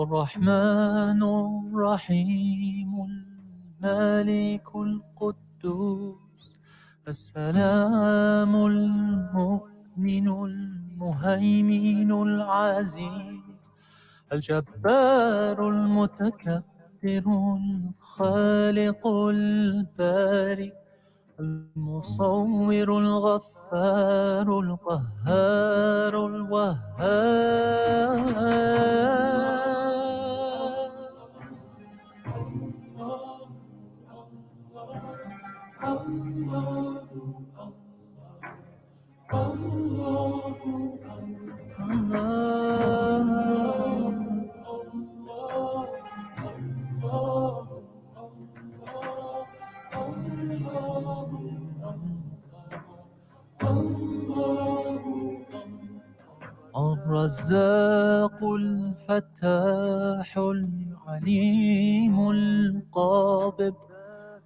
الرحمن الرحيم الملك القدوس السلام المؤمن المهيمن العزيز الجبار المتكبر الخالق البارئ المصور الغفار القهار الرزاق الفتاح العليم القابض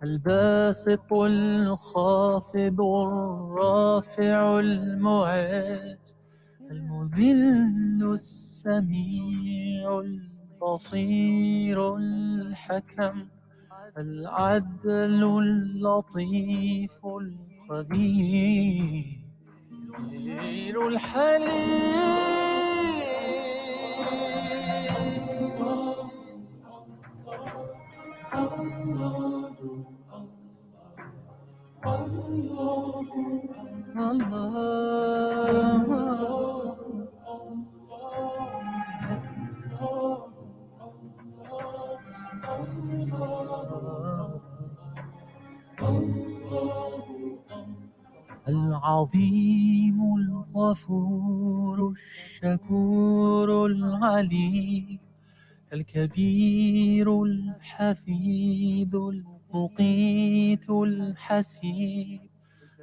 الباسط الخافض الرافع المعز المذل السميع البصير الحكم العدل اللطيف الخبير العظيم الغفور الشكور العليم الكبير الحفيظ المقيت الحسيب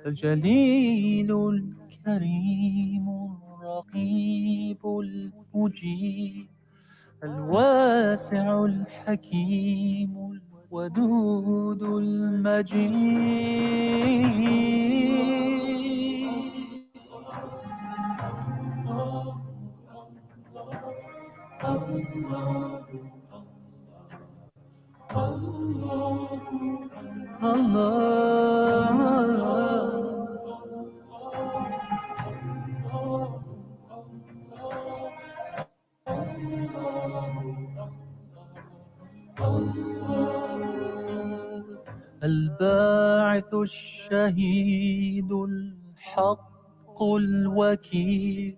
الجليل الكريم الرقيب المجيب الواسع الحكيم الودود المجيد الباعث الشهيد الحق الوكيل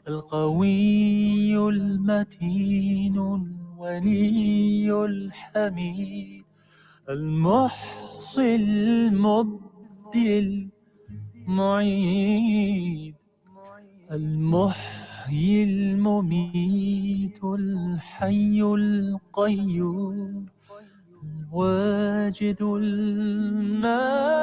القوي المتين الولي الحميد المحصي المبدي المعيد المحيي المميت الحي القيوم الواجد الماجد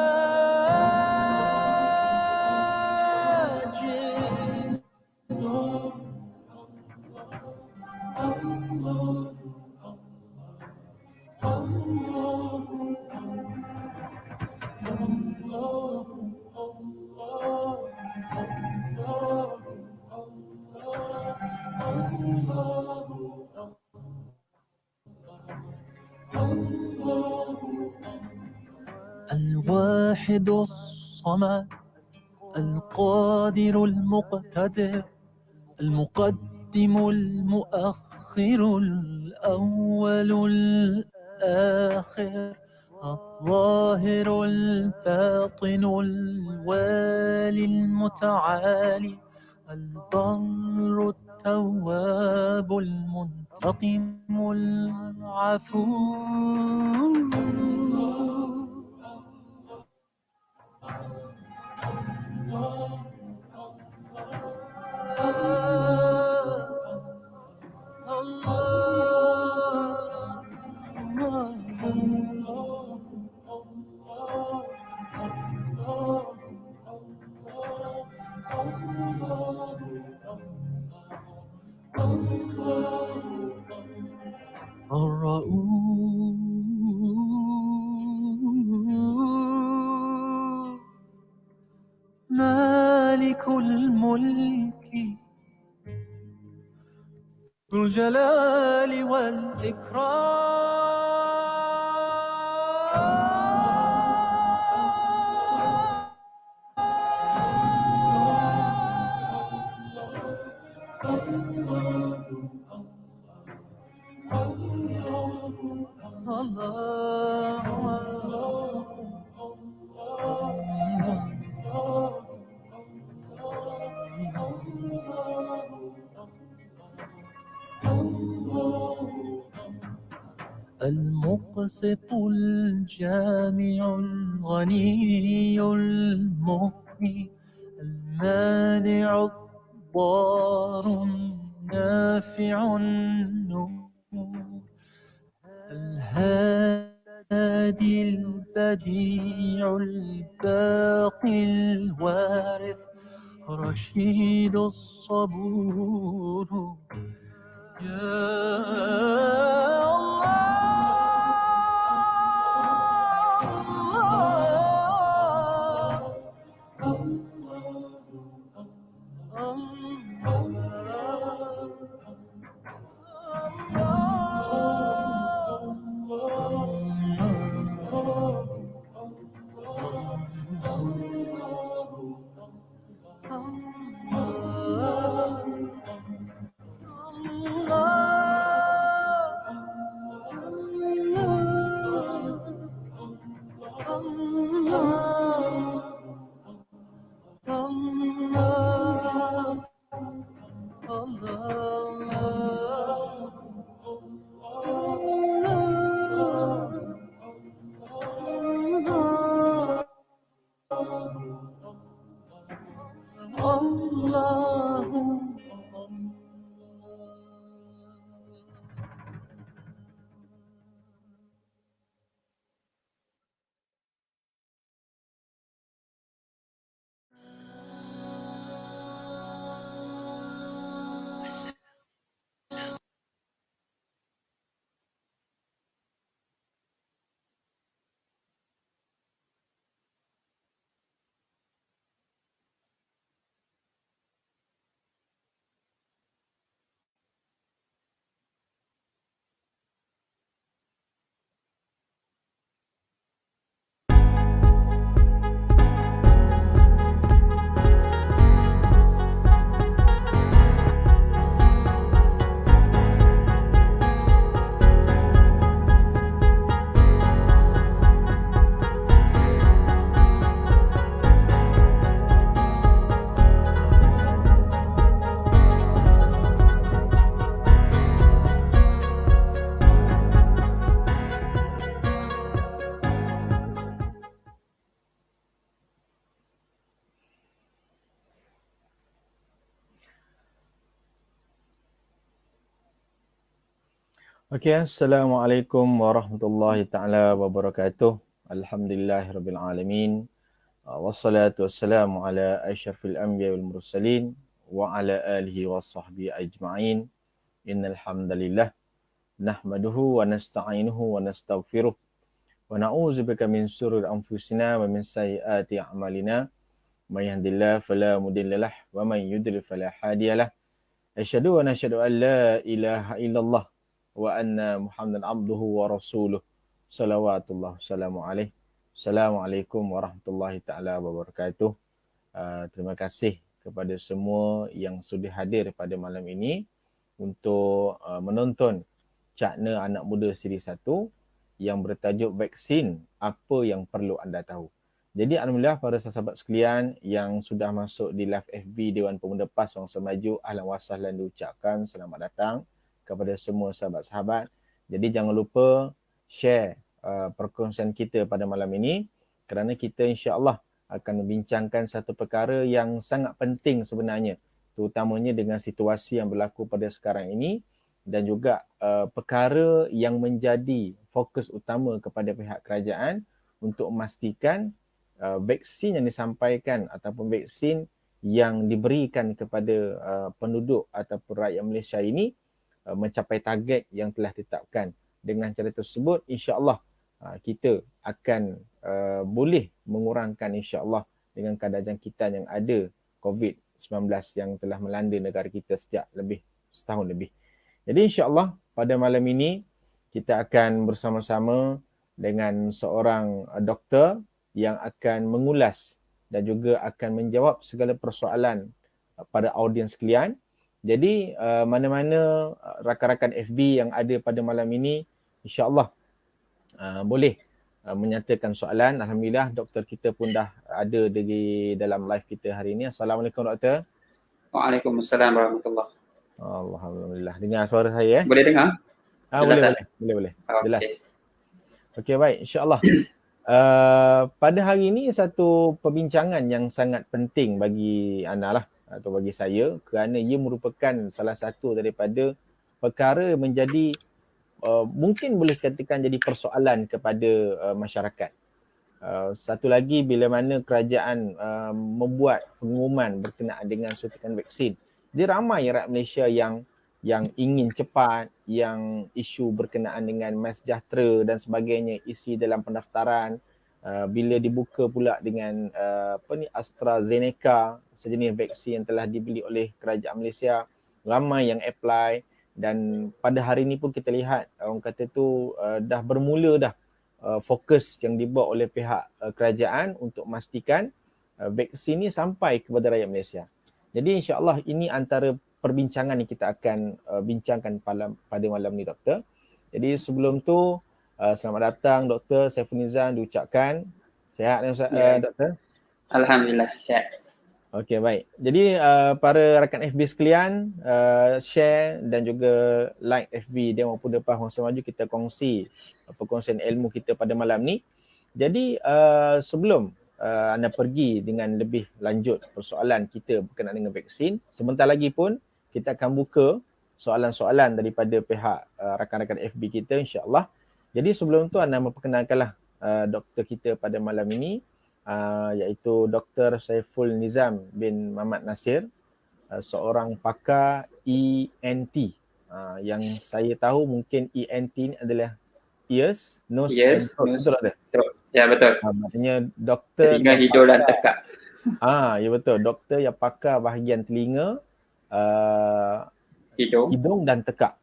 الواحد الصمد القادر المقتدر المقدم المؤخر الأول الآخر الظاهر الباطن الوالي المتعالي البر التواب المنتقم العفو مالك الملك ذو الجلال المقسط الجامع الغني المغني المانع الضار النافع النور الهادي البديع الباقي الوارث رشيد الصبور يا Okey, Assalamualaikum warahmatullahi taala wabarakatuh. Alhamdulillahirabbil alamin. Wassalatu wassalamu ala asyrafil anbiya wal mursalin wa ala alihi washabbihi ajma'in. Innal hamdalillah nahmaduhu wa nasta'inuhu wa nastaghfiruh wa na'udzubika min shururi anfusina wa min sayyiati a'malina. May yahdihillahu fala mudhillalah wa may yudlil fala hadiyalah. Asyhadu an la ilaha illallah wa anna Muhammadan abduhu wa rasuluh. Salawatullah salamu alaihi. Assalamualaikum warahmatullahi taala wabarakatuh. Terima kasih kepada semua yang sudah hadir pada malam ini untuk menonton Cakna Anak Muda Siri 1 yang bertajuk vaksin apa yang perlu anda tahu. Jadi alhamdulillah para sahabat sekalian yang sudah masuk di live FB Dewan Pemuda PAS Bangsa Maju, ahlan wa sahlan diucapkan selamat datang kepada semua sahabat-sahabat. Jadi jangan lupa share perkongsian kita pada malam ini kerana kita insya-Allah akan membincangkan satu perkara yang sangat penting sebenarnya, terutamanya dengan situasi yang berlaku pada sekarang ini dan juga perkara yang menjadi fokus utama kepada pihak kerajaan untuk memastikan vaksin yang disampaikan ataupun vaksin yang diberikan kepada penduduk ataupun rakyat Malaysia ini mencapai target yang telah ditetapkan. Dengan cara tersebut, insya-Allah kita akan boleh mengurangkan insya-Allah dengan kadar jangkitan yang ada COVID-19 yang telah melanda negara kita sejak lebih setahun lebih. Jadi insya-Allah pada malam ini kita akan bersama-sama dengan seorang doktor yang akan mengulas dan juga akan menjawab segala persoalan pada audiens sekalian. Jadi mana-mana rakan-rakan FB yang ada pada malam ini, insya-Allah boleh menyatakan soalan. Alhamdulillah doktor kita pun dah ada di dalam live kita hari ini. Assalamualaikum doktor. Waalaikumsalam warahmatullahi. Alhamdulillah. Dengar suara saya Boleh dengar? Boleh. Jelas. Okey, baik, insya-Allah. Pada hari ini satu perbincangan yang sangat penting bagi anda lah atau bagi saya, kerana ia merupakan salah satu daripada perkara menjadi mungkin boleh katakan jadi persoalan kepada masyarakat. Satu lagi, bila mana kerajaan membuat pengumuman berkenaan dengan suntikan vaksin, dia ramai rakyat Malaysia yang ingin cepat, yang isu berkenaan dengan MySejahtera dan sebagainya isi dalam pendaftaran. Bila dibuka pula dengan AstraZeneca, sejenis vaksin yang telah dibeli oleh kerajaan Malaysia, ramai yang apply. Dan pada hari ini pun kita lihat orang kata tu dah bermula dah fokus yang dibuat oleh pihak kerajaan untuk memastikan vaksin ni sampai kepada rakyat Malaysia. Jadi insya-Allah ini antara perbincangan yang kita akan bincangkan pada malam ni doktor. Jadi sebelum tu selamat datang Dr. Saiful Nizam diucapkan. Sihat doktor? Alhamdulillah sihat. Okey, baik. Jadi para rakan FB sekalian, share dan juga like FB dia maupun Depan Bangsa Maju, kita kongsi perkongsian ilmu kita pada malam ni. Jadi sebelum anda pergi dengan lebih lanjut persoalan kita berkenaan dengan vaksin, sebentar lagi pun kita akan buka soalan-soalan daripada pihak rakan-rakan FB kita, insya-Allah. Jadi sebelum tu anda memperkenalkanlah doktor kita pada malam ini, iaitu Dr. Saiful Nizam bin Muhammad Nasir, seorang pakar ENT. Yang saya tahu mungkin ENT ni adalah ears, nose and throat. Betul tak? Ya, betul. Maknanya doktor telinga, hidung dan tekak. Ya betul. Doktor yang pakar bahagian telinga, hidung dan tekak.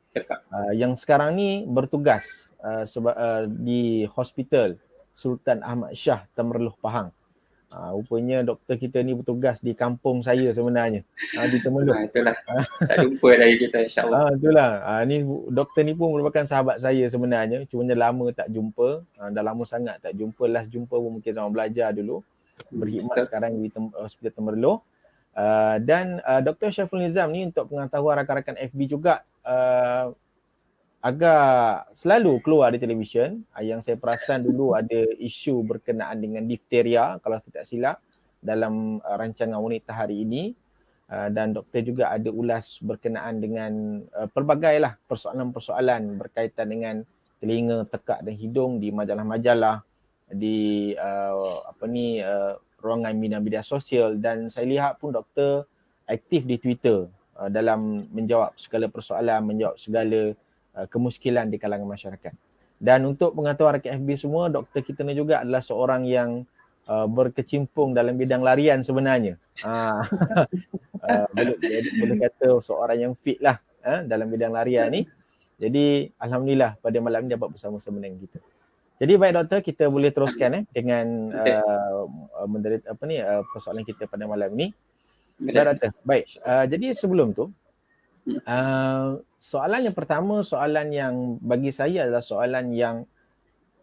Yang sekarang ni bertugas di Hospital Sultan Ahmad Shah, Temerloh, Pahang. Rupanya doktor kita ni bertugas di kampung saya sebenarnya, di Temerloh. Itulah, tak jumpa lagi kita, insyaAllah. Itulah, ni doktor ni pun merupakan sahabat saya sebenarnya, cuma lama tak jumpa, dah lama sangat tak jumpa. Last jumpa pun mungkin zaman belajar dulu, berkhidmat sekarang di Hospital Temerloh. Dan Dr. Saiful Nizam ni, untuk pengetahuan rakan-rakan FB juga, agak selalu keluar di televisyen. Yang saya perasan dulu ada isu berkenaan dengan difteria, kalau saya tak silap, dalam rancangan Wanita Hari Ini. Dan doktor juga ada ulas berkenaan dengan pelbagailah persoalan-persoalan berkaitan dengan telinga, tekak dan hidung di majalah-majalah, di ruangan media sosial. Dan saya lihat pun doktor aktif di Twitter dalam menjawab segala persoalan, menjawab segala kemuskilan di kalangan masyarakat. Dan untuk pengetahuan rakyat FB semua, doktor kita ni juga adalah seorang yang berkecimpung dalam bidang larian sebenarnya. Boleh kata seorang yang fit lah dalam bidang larian ni. Jadi alhamdulillah pada malam ni dapat bersama-sama dengan kita. Jadi baik doktor, kita boleh teruskan dengan persoalan kita pada malam ni. Baik doktor. Baik. Jadi sebelum tu, soalan yang pertama, soalan yang bagi saya adalah soalan yang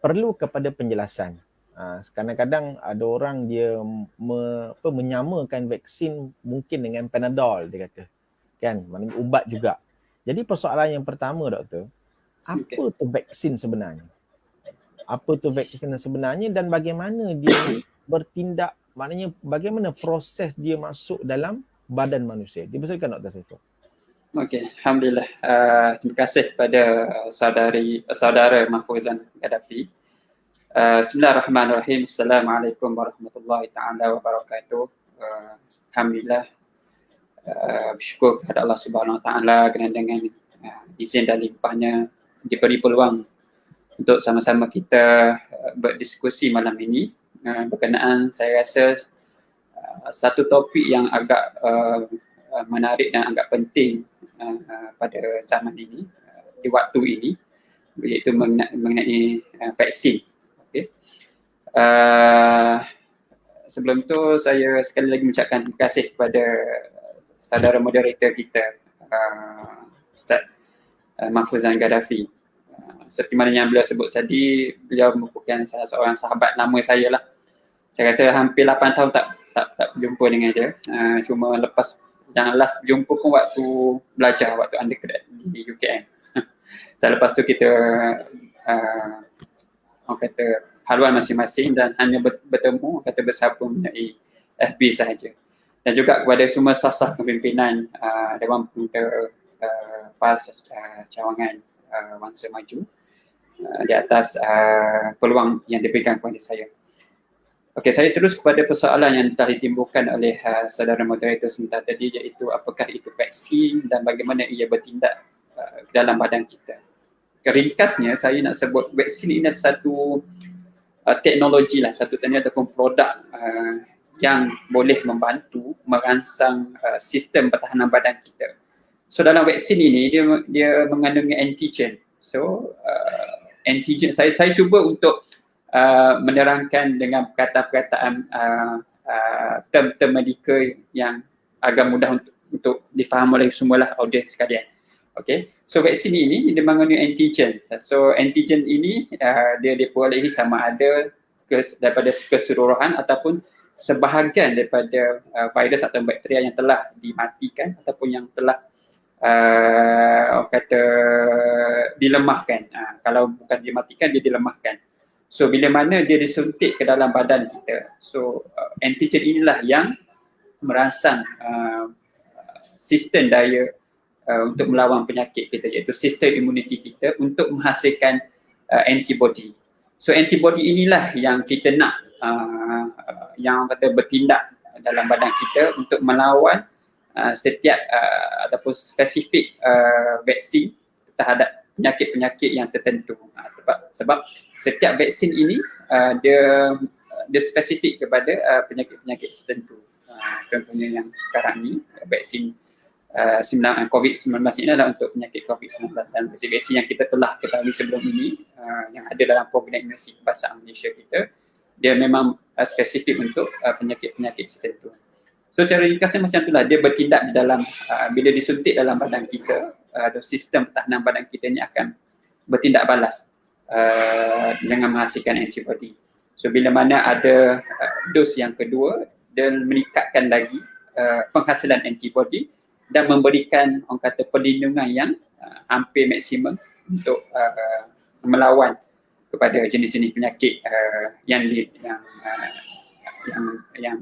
perlu kepada penjelasan. Kadang-kadang ada orang dia menyamakan vaksin mungkin dengan Panadol, dia kata. Kan, maknanya ubat juga. Jadi persoalan yang pertama doktor, apa tu vaksin sebenarnya? Apa tu vaksin sebenarnya dan bagaimana dia bertindak, maknanya bagaimana proses dia masuk dalam badan manusia? Dipersilakan Dr. Saiful. Okey, alhamdulillah. Terima kasih kepada saudara Mahfuzan Gaddafi. Bismillahirrahmanirrahim. Assalamualaikum warahmatullahi taala wabarakatuh. Alhamdulillah, bersyukur kepada Allah Subhanahu Wa Taala kerana dengan izin dan limpahnya diberi peluang untuk sama-sama kita berdiskusi malam ini berkenaan, saya rasa satu topik yang agak menarik dan agak penting pada zaman ini, di waktu ini, iaitu mengenai vaksin. Okay. Sebelum tu saya sekali lagi mengucapkan terima kasih kepada saudara moderator kita, Ustaz Mahfuzan Gaddafi. Seperti mana yang beliau sebut tadi, beliau merupakan salah seorang sahabat lama saya lah. Saya rasa hampir 8 tahun tak berjumpa dengan dia. Cuma lepas yang last jumpa pun waktu belajar, waktu undergrad di UKM. Lepas tu kita orang kata haluan masing-masing dan hanya bertemu kata bersama mengenai FB sahaja. Dan juga kepada semua sah-sah kepimpinan Dewan Pemuda PAS Cawangan Mangsa Maju di atas peluang yang diberikan kepada saya. Okey, saya terus kepada persoalan yang telah ditimbulkan oleh saudara moderator sebentar tadi, iaitu apakah itu vaksin dan bagaimana ia bertindak dalam badan kita. Ringkasnya saya nak sebut vaksin ini adalah satu teknologi lah, satu teknologi ataupun produk yang boleh membantu merangsang sistem pertahanan badan kita. So dalam vaksin ini dia mengandungi antigen. So antigen saya cuba untuk menerangkan dengan perkataan-perkataan term-term medikal yang agak mudah untuk difaham oleh semualah audiens sekalian. Okay, so vaksin ini dia mengandungi antigen. So antigen ini dia diperolehi sama ada daripada keseluruhan ataupun sebahagian daripada virus atau bakteria yang telah dimatikan ataupun yang telah orang kata dilemahkan. Kalau bukan dimatikan, dia dilemahkan. So bila mana dia disuntik ke dalam badan kita, so antigen inilah yang merangsang sistem daya untuk melawan penyakit kita, iaitu sistem imuniti kita untuk menghasilkan antibody. So antibody inilah yang kita nak yang kata bertindak dalam badan kita untuk melawan setiap ataupun spesifik vaksin terhadap penyakit-penyakit yang tertentu. Sebab setiap vaksin ini dia spesifik kepada penyakit-penyakit tertentu. Contohnya yang sekarang ni vaksin COVID-19 ini adalah untuk penyakit COVID-19, dan vaksin yang kita telah ketahui sebelum ini yang ada dalam program imunisasi kebangsaan Malaysia kita, dia memang spesifik untuk penyakit-penyakit tertentu. So cara ringkasnya macam itulah, dia bertindak di dalam bila disuntik dalam badan kita, sistem pertahanan badan kita ni akan bertindak balas dengan menghasilkan antibody. So bila mana ada dos yang kedua, dia meningkatkan lagi penghasilan antibody dan memberikan orang kata perlindungan yang hampir maksimum untuk melawan kepada jenis-jenis penyakit yang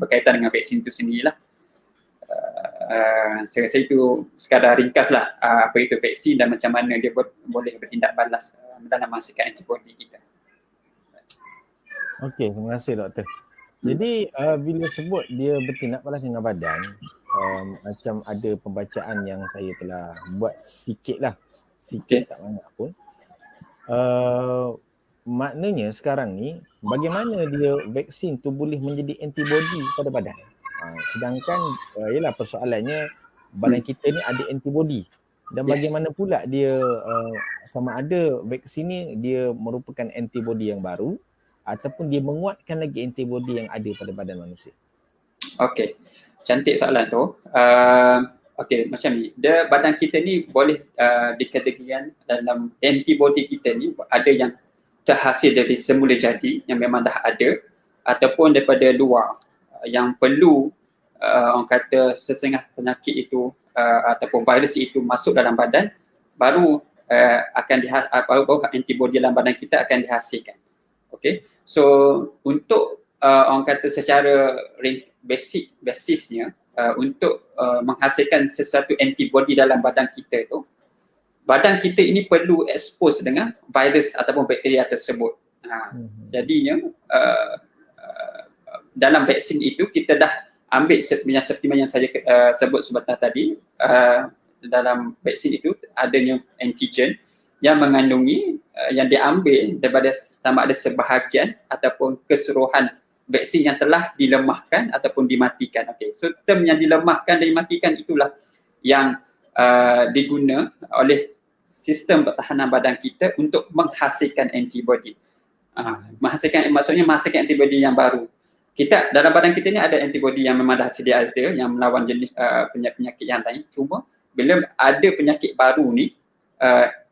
berkaitan dengan vaksin itu sendirilah. Saya rasa itu sekadar ringkaslah apa itu vaksin dan macam mana dia boleh bertindak balas dalam menghasilkan antibody kita. Okey, terima kasih doktor. Jadi bila sebut dia bertindak balas dengan badan, macam ada pembacaan yang saya telah buat sikit tak banyak pun. Maknanya sekarang ni bagaimana dia vaksin tu boleh menjadi antibody pada badan. Sedangkan ialah persoalannya badan kita ni ada antibody, dan bagaimana pula dia sama ada vaksin ni dia merupakan antibody yang baru ataupun dia menguatkan lagi antibody yang ada pada badan manusia. Okey, cantik soalan tu. Okey, macam ni, badan kita ni boleh dikategorikan dalam antibody kita ni ada yang terhasil dari semula jadi yang memang dah ada, ataupun daripada luar yang perlu orang kata sesengah penyakit itu ataupun virus itu masuk dalam badan, baru baru antibody dalam badan kita akan dihasilkan. Okey, so untuk orang kata secara basisnya untuk menghasilkan sesuatu antibody dalam badan kita tu, badan kita ini perlu expose dengan virus ataupun bakteria tersebut. Jadinya dalam vaksin itu kita dah ambil seperti yang saya sebut sebentar tadi, dalam vaksin itu adanya antigen yang mengandungi yang diambil daripada sama ada sebahagian ataupun keseluruhan vaksin yang telah dilemahkan ataupun dimatikan. Okey, so term yang dilemahkan dan dimatikan itulah yang diguna oleh sistem pertahanan badan kita untuk menghasilkan antibody. Maksudnya menghasilkan antibody yang baru. Kita dalam badan kita ni ada antibody yang memang dah sedia ada yang melawan jenis penyakit yang lain. Cuma bila ada penyakit baru ni,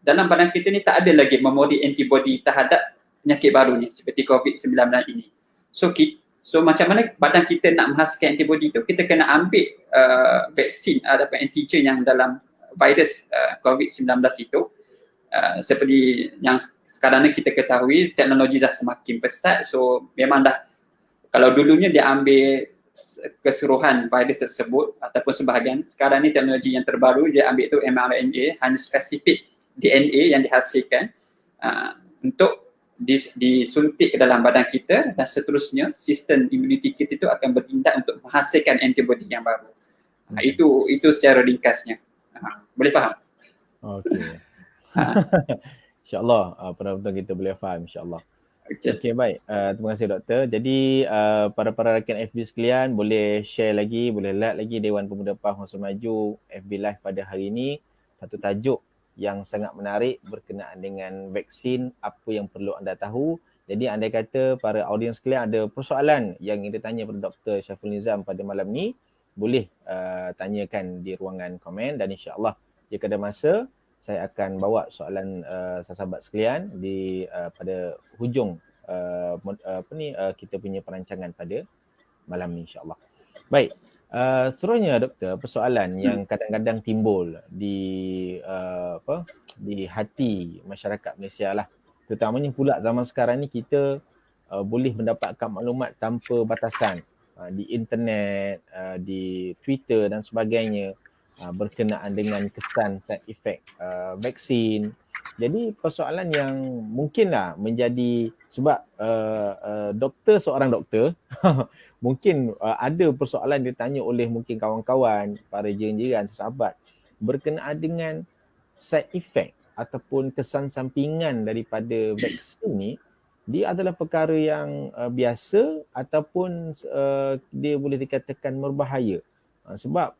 dalam badan kita ni tak ada lagi memori antibody terhadap penyakit baru ni seperti COVID-19 ini. So macam mana badan kita nak menghasilkan antibody tu? Kita kena ambil vaksin ataupun antigen yang dalam virus COVID-19 itu. Seperti yang sekarang ni kita ketahui, teknologi dah semakin pesat. So memang dah, kalau dulunya dia ambil keseluruhan virus tersebut ataupun sebahagian, sekarang ni teknologi yang terbaru dia ambil tu mRNA, hanya spesifik DNA yang dihasilkan untuk disuntik ke dalam badan kita, dan seterusnya sistem imuniti kita itu akan bertindak untuk menghasilkan antibody yang baru. Itu secara ringkasnya. Boleh faham? Okey. InsyaAllah benar-benar kita boleh faham, insyaAllah. Okey, baik. Terima kasih doktor. Jadi para rakan FB sekalian, boleh share lagi, boleh like lagi Dewan Pemuda PAS Masa Maju FB Live pada hari ini. Satu tajuk yang sangat menarik berkenaan dengan vaksin, apa yang perlu anda tahu. Jadi andai kata para audiens sekalian ada persoalan yang ingin ditanya kepada Dr. Syafrul Nizam pada malam ni, boleh tanyakan di ruangan komen, dan insya-Allah jika ada masa saya akan bawa soalan sahabat sekalian di pada hujung kita punya perancangan pada malam ni, insya-Allah. Baik. Seterusnya doktor, persoalan yang kadang-kadang timbul di di hati masyarakat Malaysia lah, terutamanya pula zaman sekarang ni kita boleh mendapatkan maklumat tanpa batasan di internet, di Twitter dan sebagainya berkenaan dengan kesan side effect vaksin. Jadi persoalan yang mungkinlah menjadi sebab doktor, seorang doktor mungkin ada persoalan ditanya oleh mungkin kawan-kawan, para jiran-jiran, sahabat berkenaan dengan side effect ataupun kesan sampingan daripada vaksin ni. Dia adalah perkara yang biasa ataupun dia boleh dikatakan berbahaya. Sebab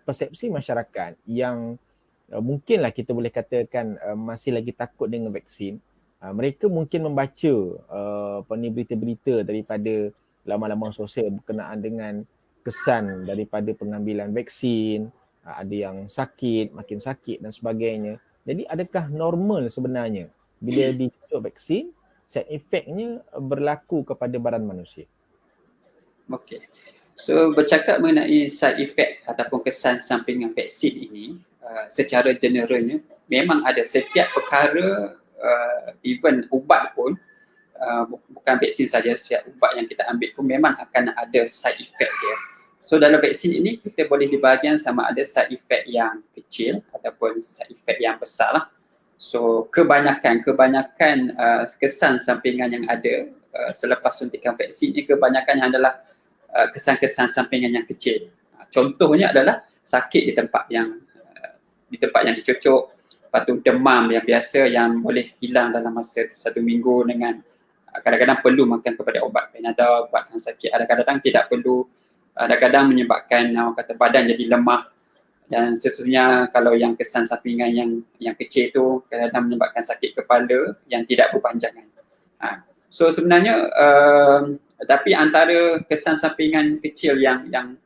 persepsi masyarakat yang mungkinlah kita boleh katakan masih lagi takut dengan vaksin, mereka mungkin membaca berita-berita daripada laman-laman sosial berkenaan dengan kesan daripada pengambilan vaksin, ada yang sakit, makin sakit dan sebagainya. Jadi adakah normal sebenarnya bila dicocok vaksin, side effect-nya berlaku kepada badan manusia? Okey. So bercakap mengenai side effect ataupun kesan sampingan vaksin ini, secara generalnya memang ada. Setiap perkara, even ubat pun, bukan vaksin saja, setiap ubat yang kita ambil pun memang akan ada side effect dia. So dalam vaksin ini kita boleh dibahagikan sama ada side effect yang kecil ataupun side effect yang besar lah. So kebanyakan kesan sampingan yang ada selepas suntikan vaksin ini kebanyakannya adalah kesan-kesan sampingan yang kecil. Contohnya adalah sakit di tempat yang dicocok, lepas tu demam yang biasa yang boleh hilang dalam masa 1 minggu dengan kadang-kadang perlu makan kepada obat Panadol, ubatkan sakit, kadang-kadang tidak perlu, kadang-kadang menyebabkan orang kata badan jadi lemah, dan seterusnya. Kalau yang kesan sampingan yang kecil tu kadang-kadang menyebabkan sakit kepala yang tidak berpanjangan. So sebenarnya tapi antara kesan sampingan kecil yang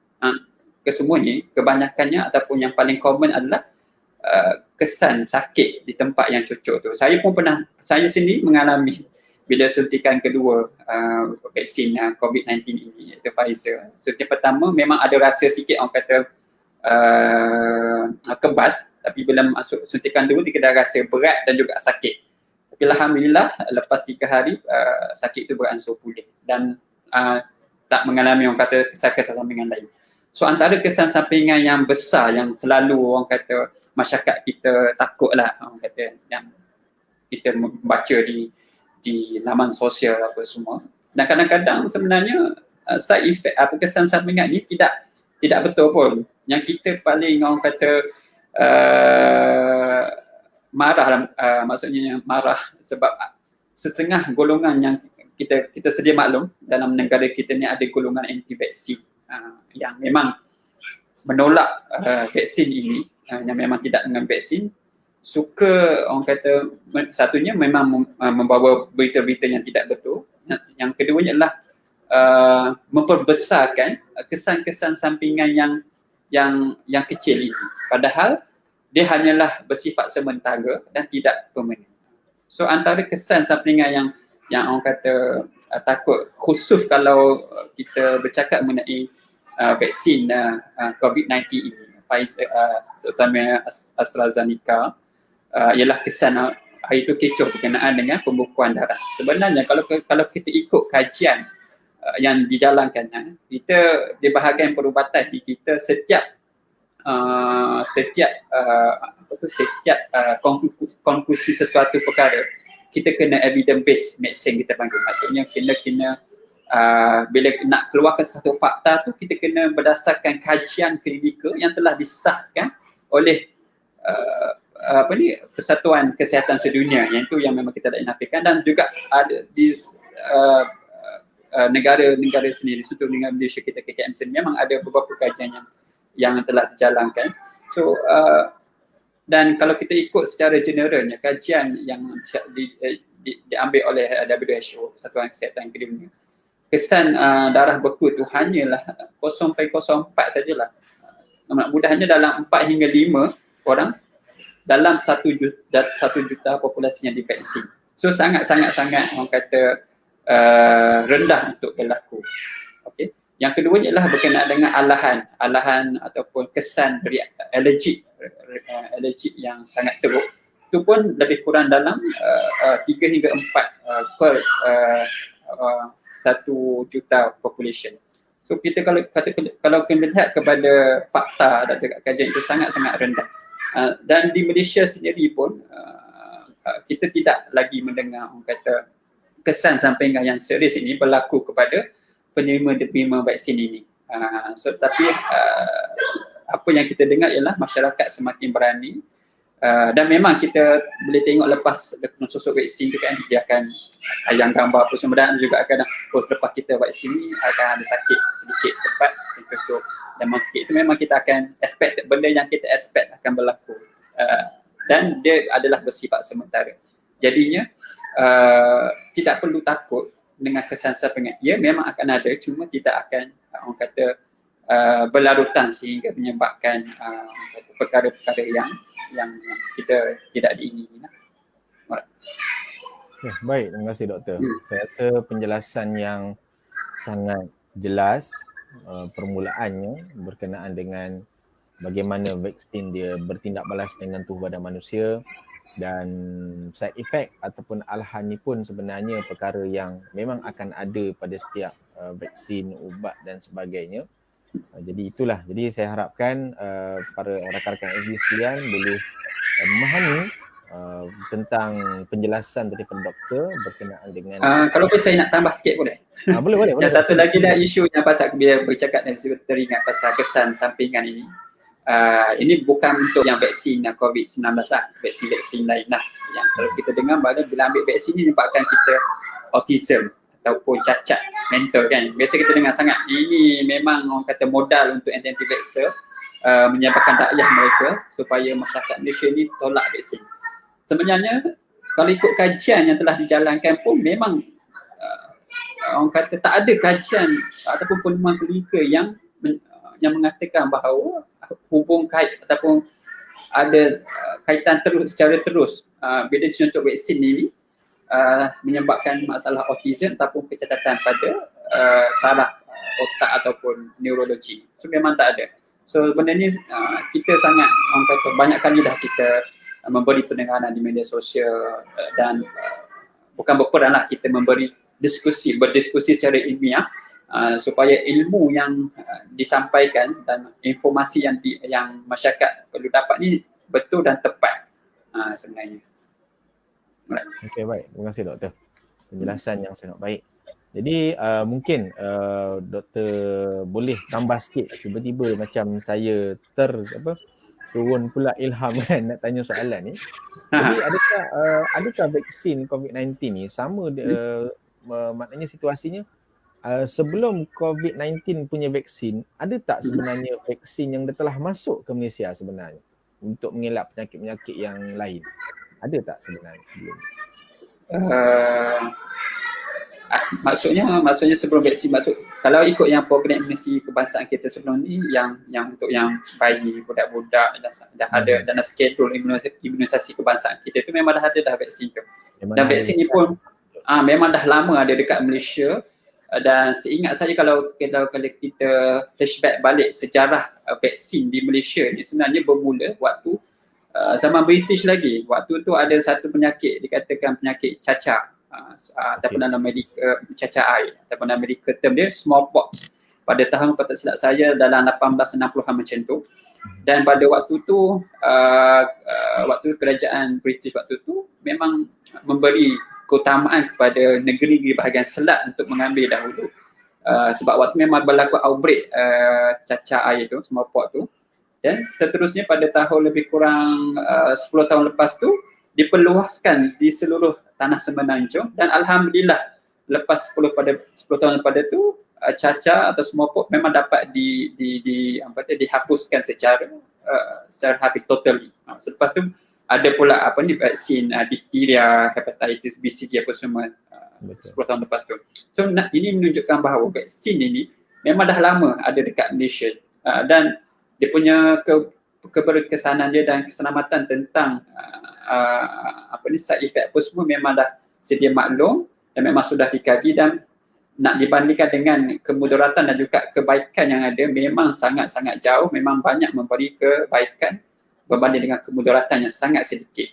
kesemuanya, kebanyakannya ataupun yang paling common adalah kesan sakit di tempat yang cocok tu. Saya sendiri mengalami bila suntikan kedua vaksin COVID-19 ini, iaitu Pfizer. Suntikan pertama memang ada rasa sikit, orang kata kebas, tapi bila masuk suntikan dua dia dah rasa berat dan juga sakit. Tapi alhamdulillah lepas 3 hari sakit itu beransur pulih dan tak mengalami orang kata kesan sampingan lain. So antara kesan sampingan yang besar yang selalu orang kata masyarakat kita takutlah, orang kata yang kita membaca di laman sosial apa semua, dan kadang-kadang sebenarnya side effect kesan sampingan ni tidak betul pun. Yang kita paling orang kata marah, maksudnya marah sebab setengah golongan yang kita sedia maklum dalam negara kita ni ada golongan anti vaksin yang memang menolak vaksin ini, yang memang tidak dengan vaksin, suka orang kata satunya memang membawa berita-berita yang tidak betul. Yang keduanya adalah memperbesarkan kesan-kesan sampingan yang kecil ini. Padahal dia hanyalah bersifat sementara dan tidak permanen. So antara kesan sampingan yang orang kata takut, khusus kalau kita bercakap mengenai vaksin COVID-19 ini, Pfizer, terutama AstraZeneca, ialah kesan hari itu kecoh berkenaan dengan pembekuan darah. Sebenarnya kalau kita ikut kajian yang dijalankan, kita di bahagian perubatan ni, kita setiap konklusi sesuatu perkara, kita kena evidence based medicine kita panggil. Maksudnya kena bila nak keluarkan satu fakta tu, kita kena berdasarkan kajian klinikal yang telah disahkan oleh Persatuan Kesihatan Sedunia, yang itu yang memang kita tak nafikan, dan juga ada di negara-negara sendiri, contoh dengan Malaysia kita KKM sendiri, memang ada beberapa kajian yang telah dijalankan. So dan kalau kita ikut secara generalnya kajian yang diambil oleh WHO, Persatuan Kesihatan Dunia, kesan darah beku tu hanyalah 0.04 sajalah. Mudahnya dalam 4 hingga 5 orang dalam 1 juta populasi yang divaksin. So sangat-sangat orang kata rendah untuk berlaku. Okey. Yang kedua ialah berkenaan dengan alahan ataupun kesan allergic yang sangat teruk. Itu pun lebih kurang dalam 3 hingga 4 per 1 juta population. So kita kalau kita lihat kepada fakta dan juga kajian itu sangat-sangat rendah. Dan di Malaysia sendiri pun kita tidak lagi mendengar orang kata kesan sampingan yang serius ini berlaku kepada penerima vaksin ini. Tapi apa yang kita dengar ialah masyarakat semakin berani, dan memang kita boleh tengok lepas sosok vaksin tu kan, dia akan tayang gambar apa semua, dan juga akan lepas kita vaksin ni akan ada sakit sedikit tempat untuk demam sikit. Itu memang kita akan expect, benda yang kita expect akan berlaku, dan dia adalah bersifat sementara. Jadinya tidak perlu takut dengan kesan sampingan. Ya, memang akan ada, cuma tidak akan orang kata berlarutan sehingga menyebabkan perkara-perkara yang kita tidak diingini. Okay, baik, terima kasih doktor. Saya rasa penjelasan yang sangat jelas permulaannya berkenaan dengan bagaimana vaksin dia bertindak balas dengan tubuh badan manusia, dan side effect ataupun alahan ni pun sebenarnya perkara yang memang akan ada pada setiap vaksin, ubat dan sebagainya. Jadi itulah, jadi saya harapkan para rakan-rakan FB sekalian boleh memahami tentang penjelasan daripada doktor berkenaan dengan kalau boleh saya nak tambah sikit boleh? Boleh. Yang satu lagi dah isu yang pasal bila bercakap dan saya teringat pasal kesan sampingan ini. Ini bukan untuk yang vaksin COVID-19 lah, vaksin lain lah. Yang selalu kita dengar bila ambil vaksin ni menyebabkan kita autism ataupun cacat mental kan. Biasa kita dengar sangat, ini memang orang kata modal untuk anti-vaxxer menyebabkan dakwah mereka supaya masyarakat Malaysia ni tolak vaksin. Sebenarnya kalau ikut kajian yang telah dijalankan pun memang orang kata tak ada kajian ataupun penemuan klinikal yang mengatakan bahawa hubung kait ataupun ada kaitan secara terus bila disuntik vaksin ini menyebabkan masalah autism ataupun kecacatan pada saraf otak ataupun neurologi. So memang tak ada. So benda ni kita sangat orang kata banyak kali dah kita memberi penerangan di media sosial, dan bukan berperan lah kita berdiskusi secara ilmiah supaya ilmu yang disampaikan dan informasi yang masyarakat perlu dapat ni betul dan tepat sebenarnya. Okey, baik. Terima kasih doktor. Penjelasan yang sangat baik. Jadi mungkin doktor boleh tambah sikit, tiba-tiba macam saya turun pula ilham kan nak tanya soalan ni. Jadi adakah vaksin COVID-19 ni sama maknanya situasinya sebelum COVID-19 punya vaksin, ada tak sebenarnya vaksin yang dah telah masuk ke Malaysia sebenarnya untuk mengelak penyakit-penyakit yang lain? Ada tak sebenarnya sebelum? Maksudnya sebelum vaksin masuk, kalau ikut yang program imunisasi kebangsaan kita sebelum ni, yang untuk yang bayi, budak-budak dah ada dalam skedul imunisasi kebangsaan kita tu, memang dah ada dah vaksin tu. Dan vaksin ni pun memang dah lama ada dekat Malaysia. Dan seingat saya kalau kita flashback balik sejarah vaksin di Malaysia ni, sebenarnya bermula waktu zaman British lagi. Waktu tu ada satu penyakit dikatakan penyakit cacar, ataupun dalam Amerika cacar air, ataupun dalam Amerika term dia smallpox. Pada tahun, kalau tak silap saya, dalam 1860-an macam tu. Dan pada waktu tu waktu kerajaan British waktu tu memang memberi keutamaan kepada negeri-negeri bahagian selat untuk mengambil dahulu, sebab waktu memang berlaku outbreak cacar air tu, smallpox tu. Dan seterusnya pada tahun lebih kurang 10 tahun lepas tu diperluaskan di seluruh tanah Semenanjung, dan alhamdulillah lepas 10 tahun pada tu cacar atau smallpox memang dapat dihapuskan secara habis totally. Selepas tu ada pula vaksin diphtheria, hepatitis, BCG apa semua 10 tahun lepas tu. So ini menunjukkan bahawa vaksin ini memang dah lama ada dekat Malaysia, dan dia punya keberkesanan dia dan keselamatan tentang side effect apa semua memang dah sedia maklum dan memang sudah dikaji, dan nak dibandingkan dengan kemudaratan dan juga kebaikan yang ada memang sangat-sangat jauh, memang banyak memberi kebaikan berbanding dengan kemudaratan yang sangat sedikit.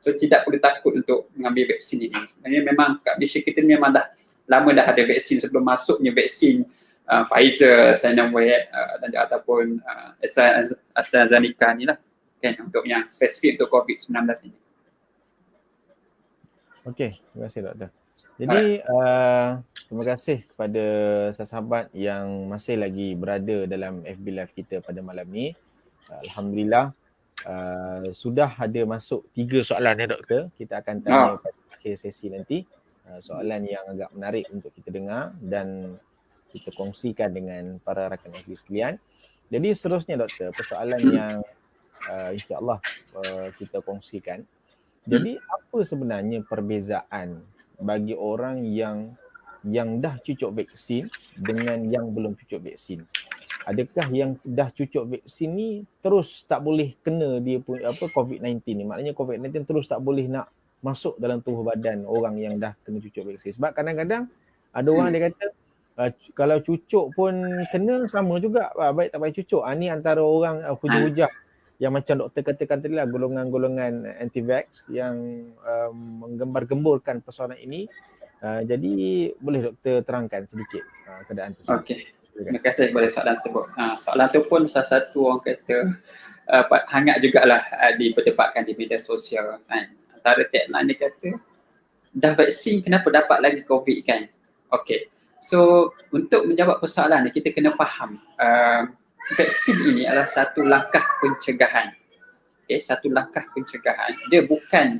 So tidak perlu takut untuk mengambil vaksin ini. Sebenarnya memang kat Malaysia kita ni memang dah lama dah ada vaksin sebelum masuknya vaksin Pfizer, Sinovac dan ataupun AstraZeneca ni lah, kan, untuk yang spesifik untuk COVID-19 ini. Okey, terima kasih doktor. Jadi terima kasih kepada sahabat yang masih lagi berada dalam FB Live kita pada malam ni. Alhamdulillah sudah ada masuk 3 soalan ya doktor. Kita akan tanya pada akhir sesi nanti. Soalan yang agak menarik untuk kita dengar dan kita kongsikan dengan para rakan FB sekalian. Jadi seterusnya doktor, persoalan yang insya-Allah kita kongsikan. Jadi apa sebenarnya perbezaan bagi orang yang dah cucuk vaksin dengan yang belum cucuk vaksin? Adakah yang dah cucuk vaksin ni terus tak boleh kena dia punya COVID-19 ni? Maknanya COVID-19 terus tak boleh nak masuk dalam tubuh badan orang yang dah kena cucuk vaksin. Sebab kadang-kadang ada orang dia kata kalau cucuk pun kena sama juga, baik tak payah cucuk. Ni antara orang hujah-hujah yang macam doktor katakan tadi lah, golongan-golongan anti-vax yang menggembar-gemburkan persoalan ini. Jadi boleh doktor terangkan sedikit keadaan tersebut. Okey. Terima kasih kepada soalan tersebut. Soalan tu pun salah satu orang kata hangat jugalah diperdebatkan di media sosial, kan. Antara tagline dia kata, dah vaksin kenapa dapat lagi COVID, kan? Okey. So untuk menjawab persoalan ni, kita kena faham vaksin ini adalah satu langkah pencegahan. Okay, satu langkah pencegahan. Dia bukan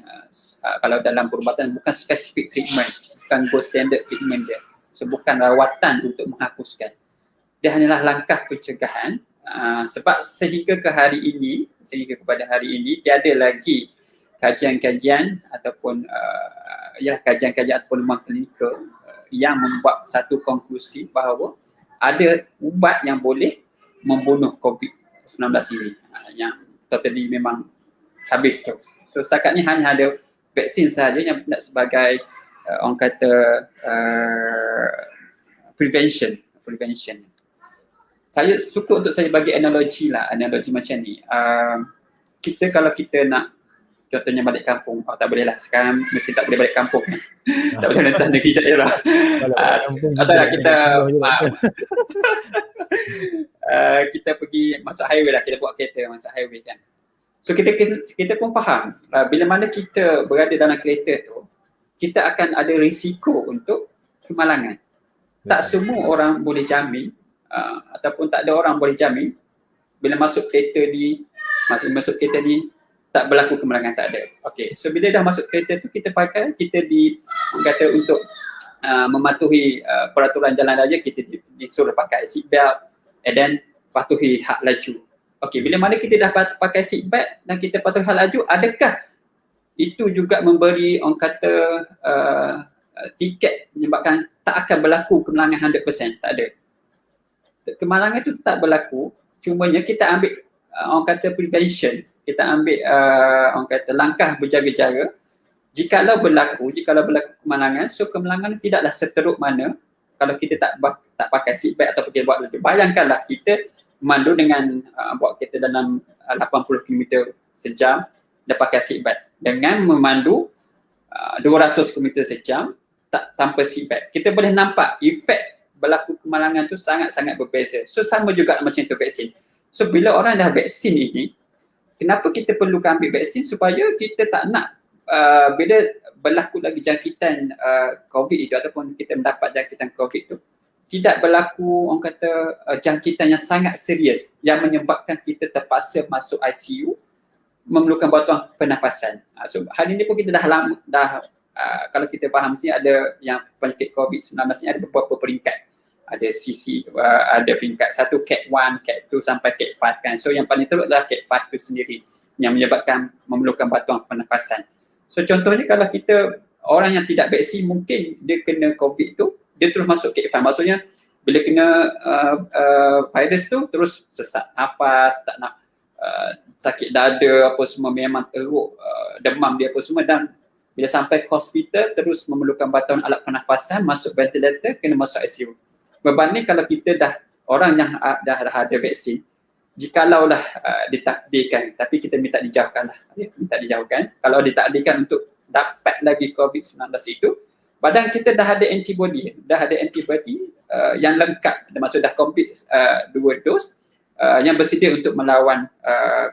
kalau dalam perubatan bukan spesifik treatment, bukan gold standard treatment dia. So bukan rawatan untuk menghapuskan. Dia hanyalah langkah pencegahan, sebab sehingga kepada hari ini tiada lagi kajian-kajian ataupun kajian-kajian ataupun ilmuwan klinikal yang membuat satu konklusi bahawa ada ubat yang boleh membunuh COVID-19 ini, yang totally memang habis tu. So setakat ni hanya ada vaksin sahaja yang sebagai orang kata prevention. Saya suka untuk saya bagi analogi macam ni. Kalau kita nak contohnya balik kampung, tak boleh lah sekarang, mesti tak boleh balik kampung kan. Tak boleh rentas negeri daerah. Atau kita pergi masuk highway lah, kita buat kereta masuk highway kan. So kita pun faham bila mana kita berada dalam kereta tu, kita akan ada risiko untuk kemalangan. Tak semua orang boleh jamin ataupun tak ada orang boleh jamin bila masuk kereta ni tak berlaku kemalangan, tak ada. Okey, so bila dah masuk kereta tu kita kata untuk mematuhi peraturan jalan raya, kita disuruh pakai seat belt and then patuhi had laju. Okey, bila mana kita dah pakai seat belt dan kita patuhi had laju, adakah itu juga memberi orang kata tiket menyebabkan tak akan berlaku kemalangan 100%? Tak ada. Kemalangan itu tetap berlaku, cumanya kita ambil orang kata prevention, kita ambil orang kata langkah berjaga-jaga. Jikalau berlaku kemalangan, so kemalangan tidaklah seteruk mana kalau kita tak pakai seat belt ataupun kita buat laju. Bayangkanlah kita memandu dengan bawa kereta dalam 80 km sejam dan pakai seat belt, dengan memandu 200 km sejam tanpa seat belt. Kita boleh nampak efek berlaku kemalangan tu sangat-sangat berbeza. So sama juga macam tu vaksin. So bila orang dah vaksin ini, kenapa kita perlukan ambil vaksin? Supaya kita tak nak bila berlaku lagi jangkitan COVID itu ataupun kita mendapat jangkitan COVID itu, tidak berlaku orang kata jangkitan yang sangat serius yang menyebabkan kita terpaksa masuk ICU, memerlukan bantuan pernafasan. So hari ini pun kita dah kalau kita faham sini ada yang penyakit COVID-19 ni ada beberapa peringkat. Ada ada peringkat 1, Cat 1, Cat 2 sampai Cat 5 kan. So yang paling teruk adalah Cat 5 itu sendiri yang menyebabkan memerlukan bantuan pernafasan. So contohnya kalau kita orang yang tidak vaksin, mungkin dia kena COVID tu, dia terus masuk Cat 5. Maksudnya bila kena virus tu terus sesak nafas, tak nak sakit dada apa semua, memang teruk, demam dia apa semua, dan bila sampai ke hospital terus memerlukan bantuan alat pernafasan, masuk ventilator, kena masuk ICU. Berbanding kalau kita dah orang yang dah ada vaksin, jikalaulah ditakdirkan, tapi kita minta dijauhkan. Kalau ditakdirkan untuk dapat lagi COVID-19 itu, badan kita dah ada antibody yang lengkap, maksud dah complete 2 dos yang bersedia untuk melawan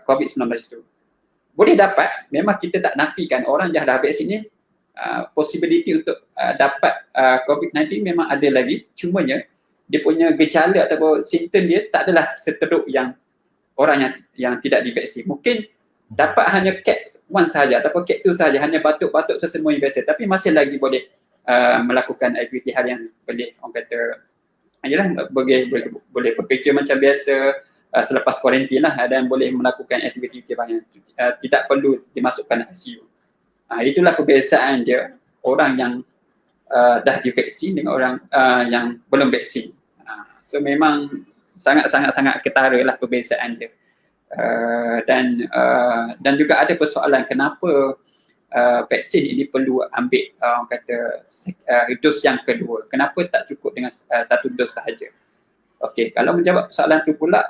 COVID-19 itu. Boleh dapat, memang kita tak nafikan orang yang dah vaksin ni possibility untuk dapat COVID-19 memang ada lagi, cumanya dia punya gejala ataupun simptom dia tak adalah seteruk yang orang yang tidak divaksin. Mungkin dapat hanya Cat 1 sahaja ataupun Cat 2 sahaja, hanya batuk-batuk sesemua yang biasa, tapi masih lagi boleh melakukan aktiviti harian, boleh orang kata boleh bekerja macam biasa selepas kuarantin lah, dan boleh melakukan aktiviti banyak, tidak perlu dimasukkan ICU. Itulah perbezaan dia orang yang dah divaksin dengan orang yang belum vaksin. So memang sangat ketara lah perbezaan dia. Dan juga ada persoalan kenapa vaksin ini perlu ambil orang kata dos yang kedua. Kenapa tak cukup dengan 1 dos sahaja? Okey, kalau menjawab soalan tu pula,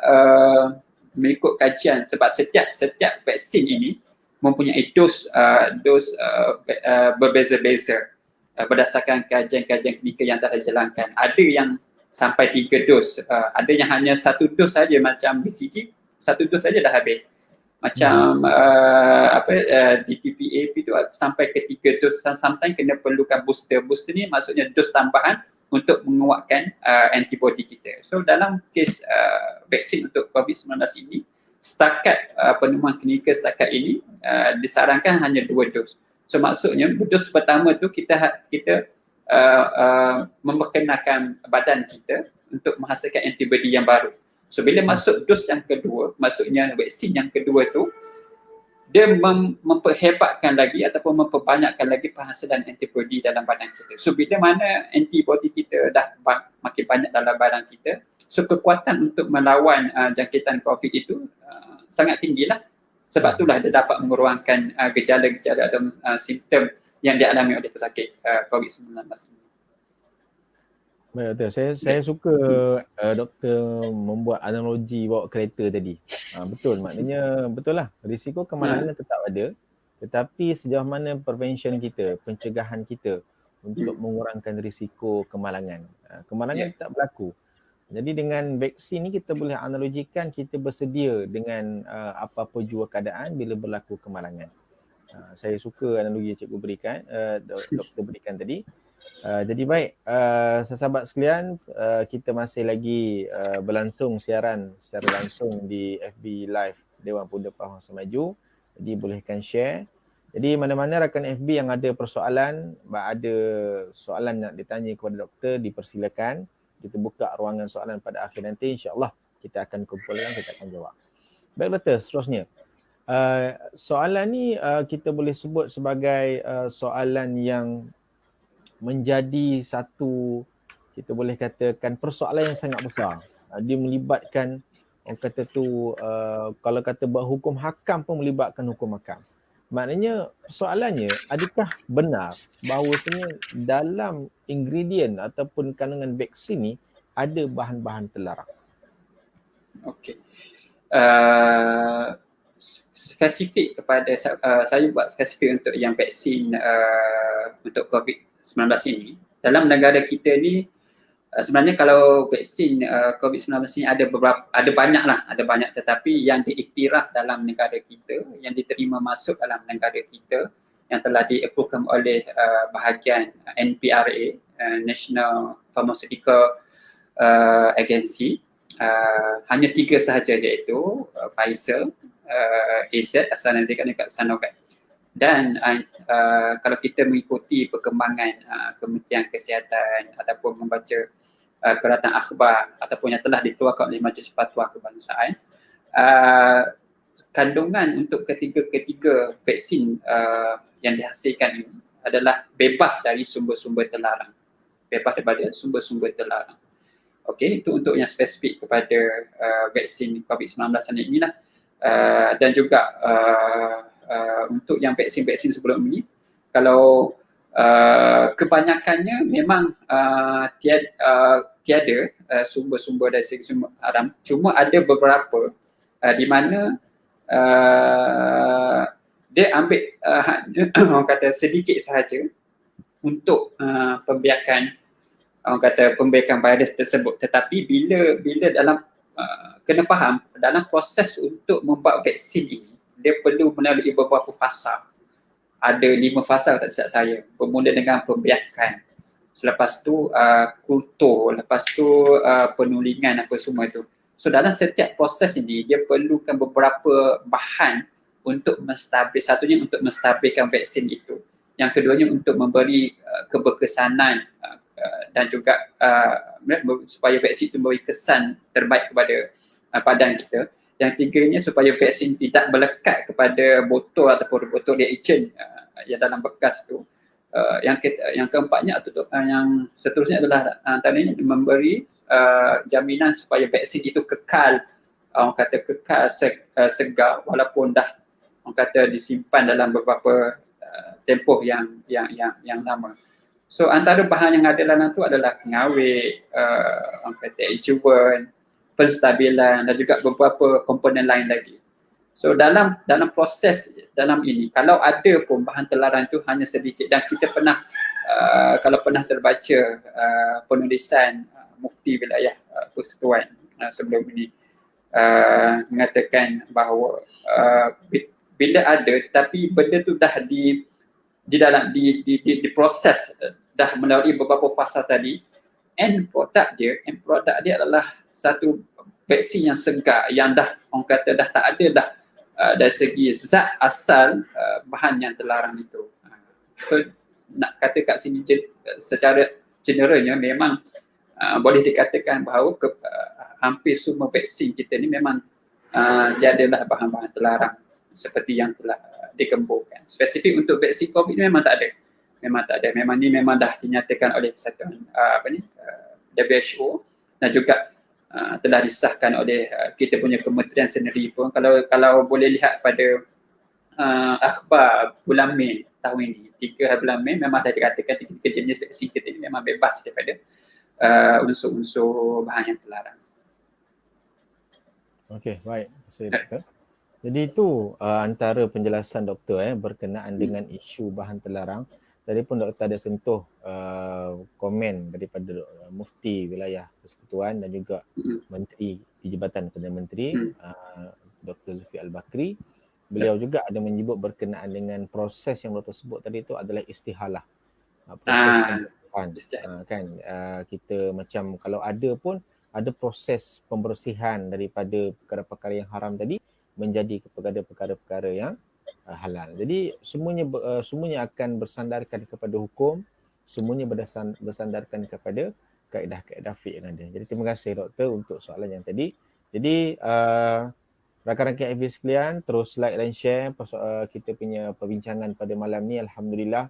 mengikut kajian, sebab setiap vaksin ini mempunyai dos berbeza-beza berdasarkan kajian-kajian klinikal yang telah dijalankan. Ada yang sampai 3 dos, ada yang hanya 1 dos saja, macam BCG 1 dos saja dah habis. Macam DTPA itu sampai ke 3 dos, sometimes kena perlukan booster. Booster ni maksudnya dos tambahan untuk menguatkan antibody kita. So dalam kes vaksin untuk COVID-19 ini, setakat penemuan klinikal setakat ini disarankan hanya 2 dos. So maksudnya dos pertama tu kita memperkenalkan badan kita untuk menghasilkan antibody yang baru. So bila masuk dos yang kedua, maksudnya vaksin yang kedua tu, dia memperhebatkan lagi ataupun memperbanyakkan lagi penghasilan antibody dalam badan kita. So bila mana antibody kita dah makin banyak dalam badan kita, so kekuatan untuk melawan jangkitan COVID itu sangat tinggilah. Sebab itulah dia dapat mengurangkan gejala-gejala dan simptom yang dialami oleh pesakit COVID-19 ini. Betul. Saya suka doktor membuat analogi bawa kereta tadi. Betul, maknanya betul lah. Risiko kemalangan tetap ada, tetapi sejauh mana prevention kita, pencegahan kita untuk mengurangkan risiko kemalangan. Kemalangan tak berlaku. Jadi dengan vaksin ni kita boleh analogikan kita bersedia dengan apa-apa jua keadaan bila berlaku kemalangan. Saya suka analogi yang cikgu berikan, doktor berikan tadi. Jadi baik, sahabat sekalian, kita masih lagi berlangsung siaran secara langsung di FB Live Dewan Pemuda Pahang Semaju. Jadi bolehkan share. Jadi mana-mana rakan FB yang ada persoalan, ada soalan nak ditanya kepada doktor, dipersilakan. Kita buka ruangan soalan pada akhir nanti, insya-Allah kita akan kumpulkan, kita akan jawab. Baik doktor, seterusnya. Soalan ni kita boleh sebut sebagai soalan yang menjadi satu, kita boleh katakan persoalan yang sangat besar. Dia melibatkan, orang kata tu, kalau kata buat hukum hakam pun melibatkan hukum hakam. Maknanya soalannya, adakah benar bahawasanya dalam ingredient ataupun kandungan vaksin ni ada bahan-bahan terlarang? Okey. Spesifik kepada saya buat spesifik untuk yang vaksin untuk COVID-19 ini. Dalam negara kita ni sebenarnya kalau vaksin COVID-19 ni ada banyak tetapi yang diiktiraf dalam negara kita, yang diterima masuk dalam negara kita, yang telah di-approve oleh bahagian NPRA, National Pharmaceutical Agency, hanya 3 sahaja, iaitu Pfizer, AZ, AstraZeneca dan Sinovac. Dan kalau kita mengikuti perkembangan Kementerian Kesihatan ataupun membaca keratan akhbar ataupun yang telah dikeluarkan oleh Majlis Fatwa Kebangsaan, kandungan untuk ketiga vaksin yang dihasilkan ini adalah bebas dari sumber-sumber terlarang. Bebas daripada sumber-sumber terlarang. Okey, itu untuk yang spesifik kepada vaksin COVID-19 inilah. Dan juga untuk yang vaksin-vaksin sebelum ini, kalau kebanyakannya memang tiada sumber-sumber dari segi sumber haram. Cuma ada beberapa di mana dia ambil orang kata sedikit sahaja untuk pembiakan, orang kata pembiakan virus tersebut. Tetapi bila dalam kena faham, dalam proses untuk membuat vaksin ini, dia perlu melalui beberapa fasa. Ada 5 fasa tak silap saya. Bermula dengan pembiakan, selepas tu kultur, lepas tu penulingan apa semua itu. So dalam setiap proses ini, dia perlukan beberapa bahan untuk menstabil. Satunya untuk menstabilkan vaksin itu. Yang keduanya untuk memberi keberkesanan dan juga supaya vaksin itu memberi kesan terbaik kepada badan kita. Yang tiganya supaya vaksin tidak melekat kepada botol ataupun botol reagent yang dalam bekas tu. Yang keempatnya atau yang seterusnya adalah antaranya memberi jaminan supaya vaksin itu kekal, orang kata kekal segar walaupun dah orang kata disimpan dalam beberapa tempoh yang lama. So antara bahan yang ada dalam tu adalah pengawet, orang kata adjuvant, penstabilan dan juga beberapa komponen lain lagi. So dalam proses dalam ini, kalau ada pun bahan terlarang itu hanya sedikit, dan kita pernah kalau pernah terbaca penulisan Mufti Wilayah Persekutuan sebelum ini mengatakan bahawa bila ada tetapi benda tu dah diproses, dah melalui beberapa fasa tadi, end product dia adalah satu vaksin yang segar, yang dah orang kata dah tak ada dah dari segi zat asal bahan yang terlarang itu. So nak kata kat sini secara generalnya memang boleh dikatakan bahawa hampir semua vaksin kita ni memang tiadalah bahan-bahan terlarang seperti yang telah digemburkan. Spesifik untuk vaksin COVID memang tak ada. Memang ni memang dah dinyatakan oleh Persatuan WHO dan juga telah disahkan oleh kita punya kementerian sendiri pun. Kalau boleh lihat pada akhbar bulan Mei tahun ini, 3 bulan Mei, memang dah dikatakan 3 jenis vaksin kita ini memang bebas daripada unsur-unsur bahan yang terlarang. Okey, baik. Terima kasih doktor. Jadi itu antara penjelasan doktor berkenaan dengan isu bahan terlarang. Tadi pun doktor ada sentuh komen daripada Mufti Wilayah Persekutuan dan juga Menteri di Jabatan Perdana Menteri Dr. Zulfi Al-Bakri. Beliau juga ada menyebut berkenaan dengan proses yang doktor sebut tadi itu adalah istihalah. Proses pembersihan kan, kita macam kalau ada pun ada proses pembersihan daripada perkara-perkara yang haram tadi menjadi kepada perkara-perkara yang halal. Jadi semuanya akan bersandarkan kepada hukum, semuanya bersandarkan kepada kaedah-kaedah fiqh yang ada. Jadi terima kasih doktor untuk soalan yang tadi. Jadi rakan-rakan FB sekalian, terus like dan share kita punya perbincangan pada malam ni. Alhamdulillah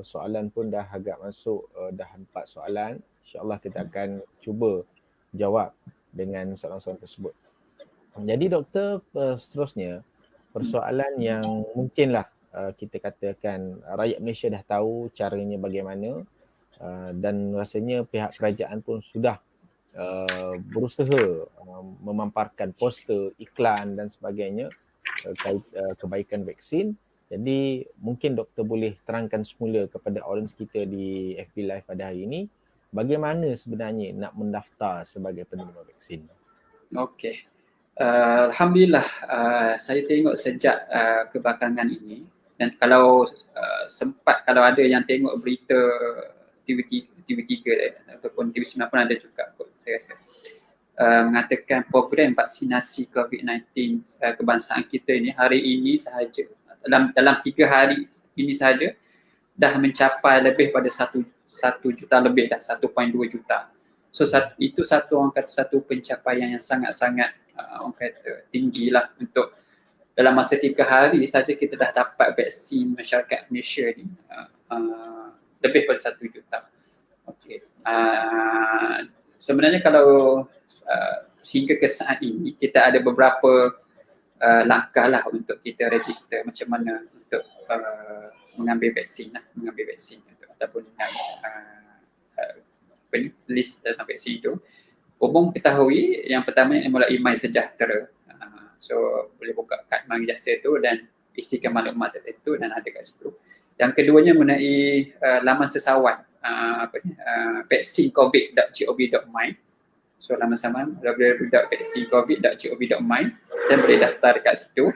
soalan pun dah agak masuk, dah 4 soalan. InsyaAllah kita akan cuba jawab dengan soalan-soalan tersebut. Jadi doktor, seterusnya persoalan yang mungkinlah kita katakan rakyat Malaysia dah tahu caranya bagaimana, dan rasanya pihak kerajaan pun sudah berusaha memamparkan poster, iklan dan sebagainya terkait kebaikan vaksin. Jadi mungkin doktor boleh terangkan semula kepada audiens kita di FB Live pada hari ini, bagaimana sebenarnya nak mendaftar sebagai penerima vaksin. Okey. Alhamdulillah, saya tengok sejak kebelakangan ini, dan kalau sempat, kalau ada yang tengok berita TV3 ataupun TV9 pun ada juga kot, saya rasa, mengatakan program vaksinasi COVID-19 kebangsaan kita ini hari ini sahaja, dalam 3 hari ini sahaja dah mencapai lebih pada 1 juta lebih dah, 1.2 juta. So itu satu pencapaian yang sangat-sangat orang kata tinggilah untuk dalam masa 3 hari saja kita dah dapat vaksin masyarakat Malaysia ni lebih pada 1 juta. Okey. Sebenarnya kalau hingga ke saat ini kita ada beberapa langkah lah untuk kita register macam mana untuk mengambil vaksin ataupun list tentang vaksin itu. Umum ketahui yang pertama yang mulai My Sejahtera. So boleh buka kad My Sejahtera itu dan isikan maklumat tertentu dan ada kat situ. Yang keduanya mengenai laman sesawan vaksincovid.gov.my. So laman saman www.vaksincovid.gov.my dan boleh daftar dekat situ.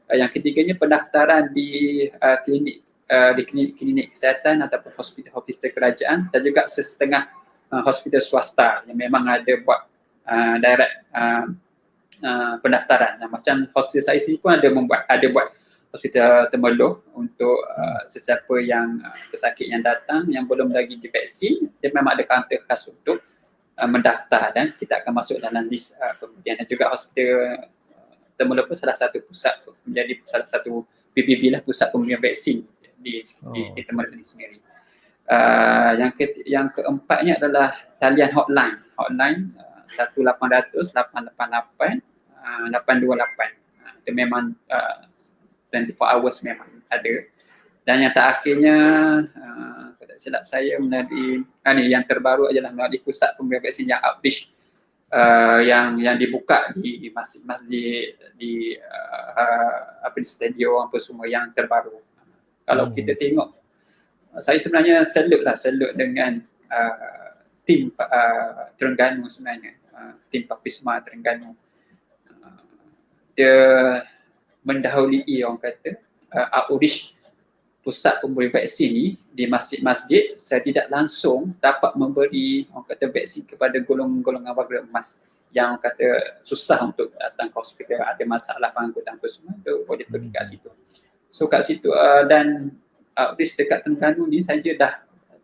Yang ketiganya pendaftaran di klinik kesihatan ataupun hospital kerajaan dan juga sesetengah hospital swasta yang memang ada buat direct pendaftaran. Macam hospital saya sini pun ada buat hospital Temerloh untuk sesiapa yang pesakit yang datang yang belum lagi divaksin, dia memang ada kaunter khas untuk mendaftar dan kita akan masuk dalam list kemudian. Dan juga hospital Temerloh pun salah satu pusat, menjadi salah satu PBB lah, pusat pemberian vaksin di Temerloh ini sendiri. Yang keempatnya adalah talian hotline 1-800-888-828. Itu memang 24 hours memang ada. Dan yang terakhirnya tak silap saya melalui yang terbaru adalah melalui pusat pemberian vaksin yang outreach yang dibuka di masjid di stadium apa semua yang terbaru. Kalau kita tengok, saya sebenarnya salute dengan tim Terengganu sebenarnya, tim Papisma Terengganu. Dia mendahului orang kata outreach pusat pemberi vaksin ni di masjid-masjid. Saya tidak langsung dapat memberi orang kata vaksin kepada golongan warga emas yang kata susah untuk datang ke hospital, ada masalah pengangkutan apa semua, tu boleh pergi kat situ. So kat situ dan outreach dekat Terengganu ni saja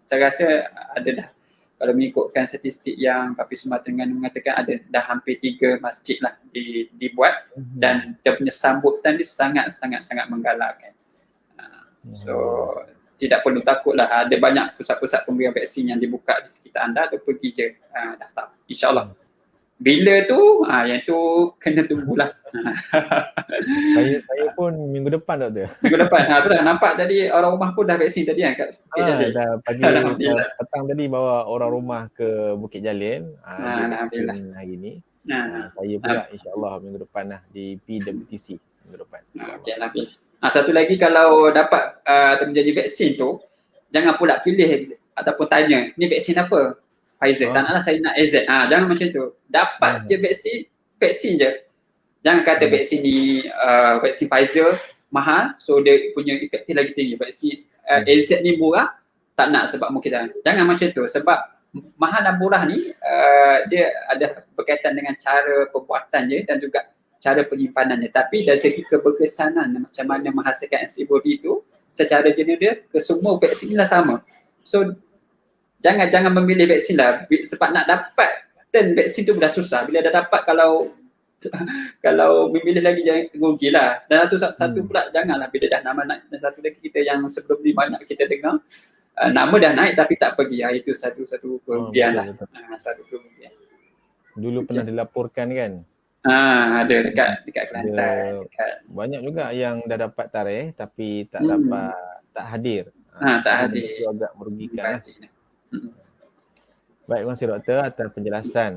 saya rasa ada dah, kalau mengikutkan statistik yang Papisma Terengganu mengatakan ada dah hampir 3 masjid lah dibuat dan dia punya sambutan ni sangat menggalakkan. So tidak perlu takutlah, ada banyak pusat-pusat pemberian vaksin yang dibuka di sekitar anda, tu pergi je daftar. InsyaAllah. Bila tu, yang tu kena tunggulah. Saya pun minggu depan doktor. Minggu depan, tu dah nampak tadi orang rumah pun dah vaksin tadi kan kat Bukit Jalil. Dah pagi petang tadi bawa orang rumah ke Bukit Jalil. Alhamdulillah hari ni. Saya pula insya-Allah minggu depan lah di PWTC minggu depan. Okey, alhamdulillah. Satu lagi, kalau dapat menjadi vaksin tu, jangan pula pilih ataupun tanya, ni vaksin apa? Pfizer. Tak naklah saya nak AZ. Jangan macam tu. Dapat je vaksin je. Jangan kata vaksin ni vaksin Pfizer mahal, so dia punya efektif lagi tinggi. Vaksin AZ ni murah, tak nak sebab mungkin jangan macam tu. Sebab mahal dan murah ni dia ada berkaitan dengan cara pembuatan je dan juga cara penyimpanannya. Tapi dari segi keberkesanan macam mana menghasilkan antibody itu secara general ke semua vaksin lah sama. So jangan memilih vaksin lah sebab nak dapat turn vaksin tu dah susah. Bila dah dapat kalau memilih lagi jangan rugilah. Dan satu pula janganlah bila dah nama naik. Dan satu lagi kita yang sebelum ni banyak kita dengar nama dah naik tapi tak pergi. Itu satu kerugian lah. Satu kerugian. Dulu pernah dilaporkan kan? Ada dekat Kelantan. Banyak juga yang dah dapat tarikh tapi tak dapat, tak hadir. Tak hadir. Itu agak merugikan. Baik, terima kasih doktor atas penjelasan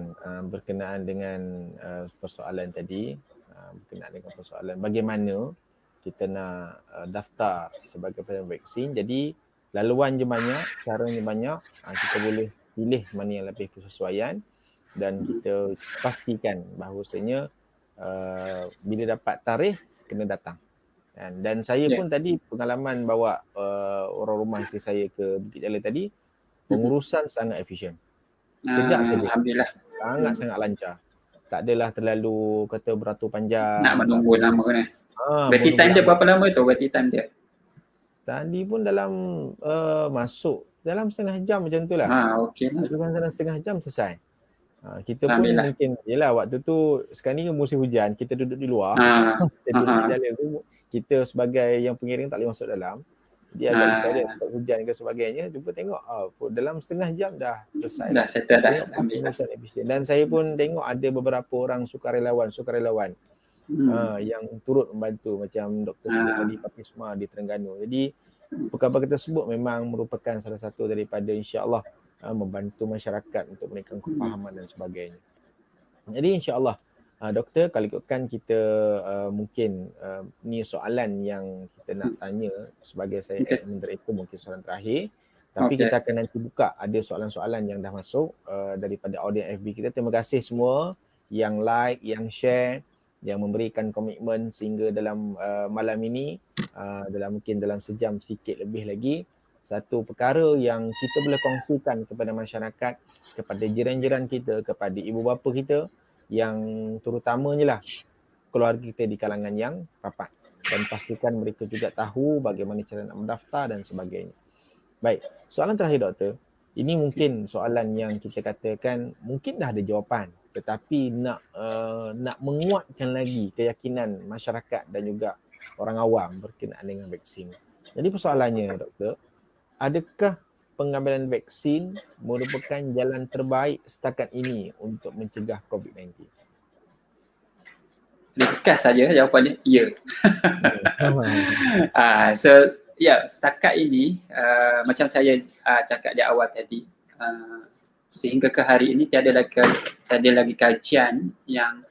berkenaan dengan persoalan tadi, berkenaan dengan persoalan bagaimana kita nak daftar sebagai penerima vaksin. Jadi laluan je banyak, caranya banyak, kita boleh pilih mana yang lebih kesesuaian dan kita pastikan bahawasanya bila dapat tarikh kena datang. Dan saya pun tadi pengalaman bawa orang rumah isteri saya ke Bukit Jalil tadi, pengurusan sangat efisien. Sekejap saja. Alhamdulillah. Sangat-sangat lancar. Tak adalah terlalu kata beratur panjang. Nak menunggu lama ni. Waiting time dia berapa lama tu waiting time dia? Tadi pun dalam masuk dalam setengah jam macam tu lah. Okey lah. Dalam setengah jam selesai. Kita pun mungkin, yelah waktu tu sekarang ni musim hujan, kita duduk di luar. Kita duduk di jalan tu, kita sebagai yang pengiring tak boleh masuk dalam. Dia agak risau dia sebab hujan ke sebagainya. Cuba tengok dalam setengah jam dah selesai. Dah settle dah. Alhamdulillah. Dan saya pun tengok ada beberapa orang sukarelawan yang turut membantu macam Dr. sebut tadi Papisma di Terengganu. Jadi perkara-perkara tersebut memang merupakan salah satu daripada insya-Allah membantu masyarakat untuk menaikkan kefahaman dan sebagainya. Jadi insya-Allah doktor, kalau ikutkan kita mungkin ni soalan yang kita nak tanya sebagai saya as moderator, mungkin soalan terakhir. Tapi kita akan nanti buka ada soalan-soalan yang dah masuk daripada audiens FB kita. Terima kasih semua yang like, yang share, yang memberikan komitmen sehingga dalam malam ini, mungkin dalam sejam sikit lebih lagi. Satu perkara yang kita boleh kongsikan kepada masyarakat, kepada jiran-jiran kita, kepada ibu bapa kita, yang terutamanya lah keluarga kita di kalangan yang rapat, dan pastikan mereka juga tahu bagaimana cara nak mendaftar dan sebagainya. Baik, soalan terakhir doktor, ini mungkin soalan yang kita katakan mungkin dah ada jawapan, tetapi nak menguatkan lagi keyakinan masyarakat dan juga orang awam berkenaan dengan vaksin. Jadi persoalannya doktor, adakah pengambilan vaksin merupakan jalan terbaik setakat ini untuk mencegah COVID-19? Ringkas saja jawapannya, ya. Setakat ini macam saya cakap di awal tadi, sehingga ke hari ini tiada lagi kajian yang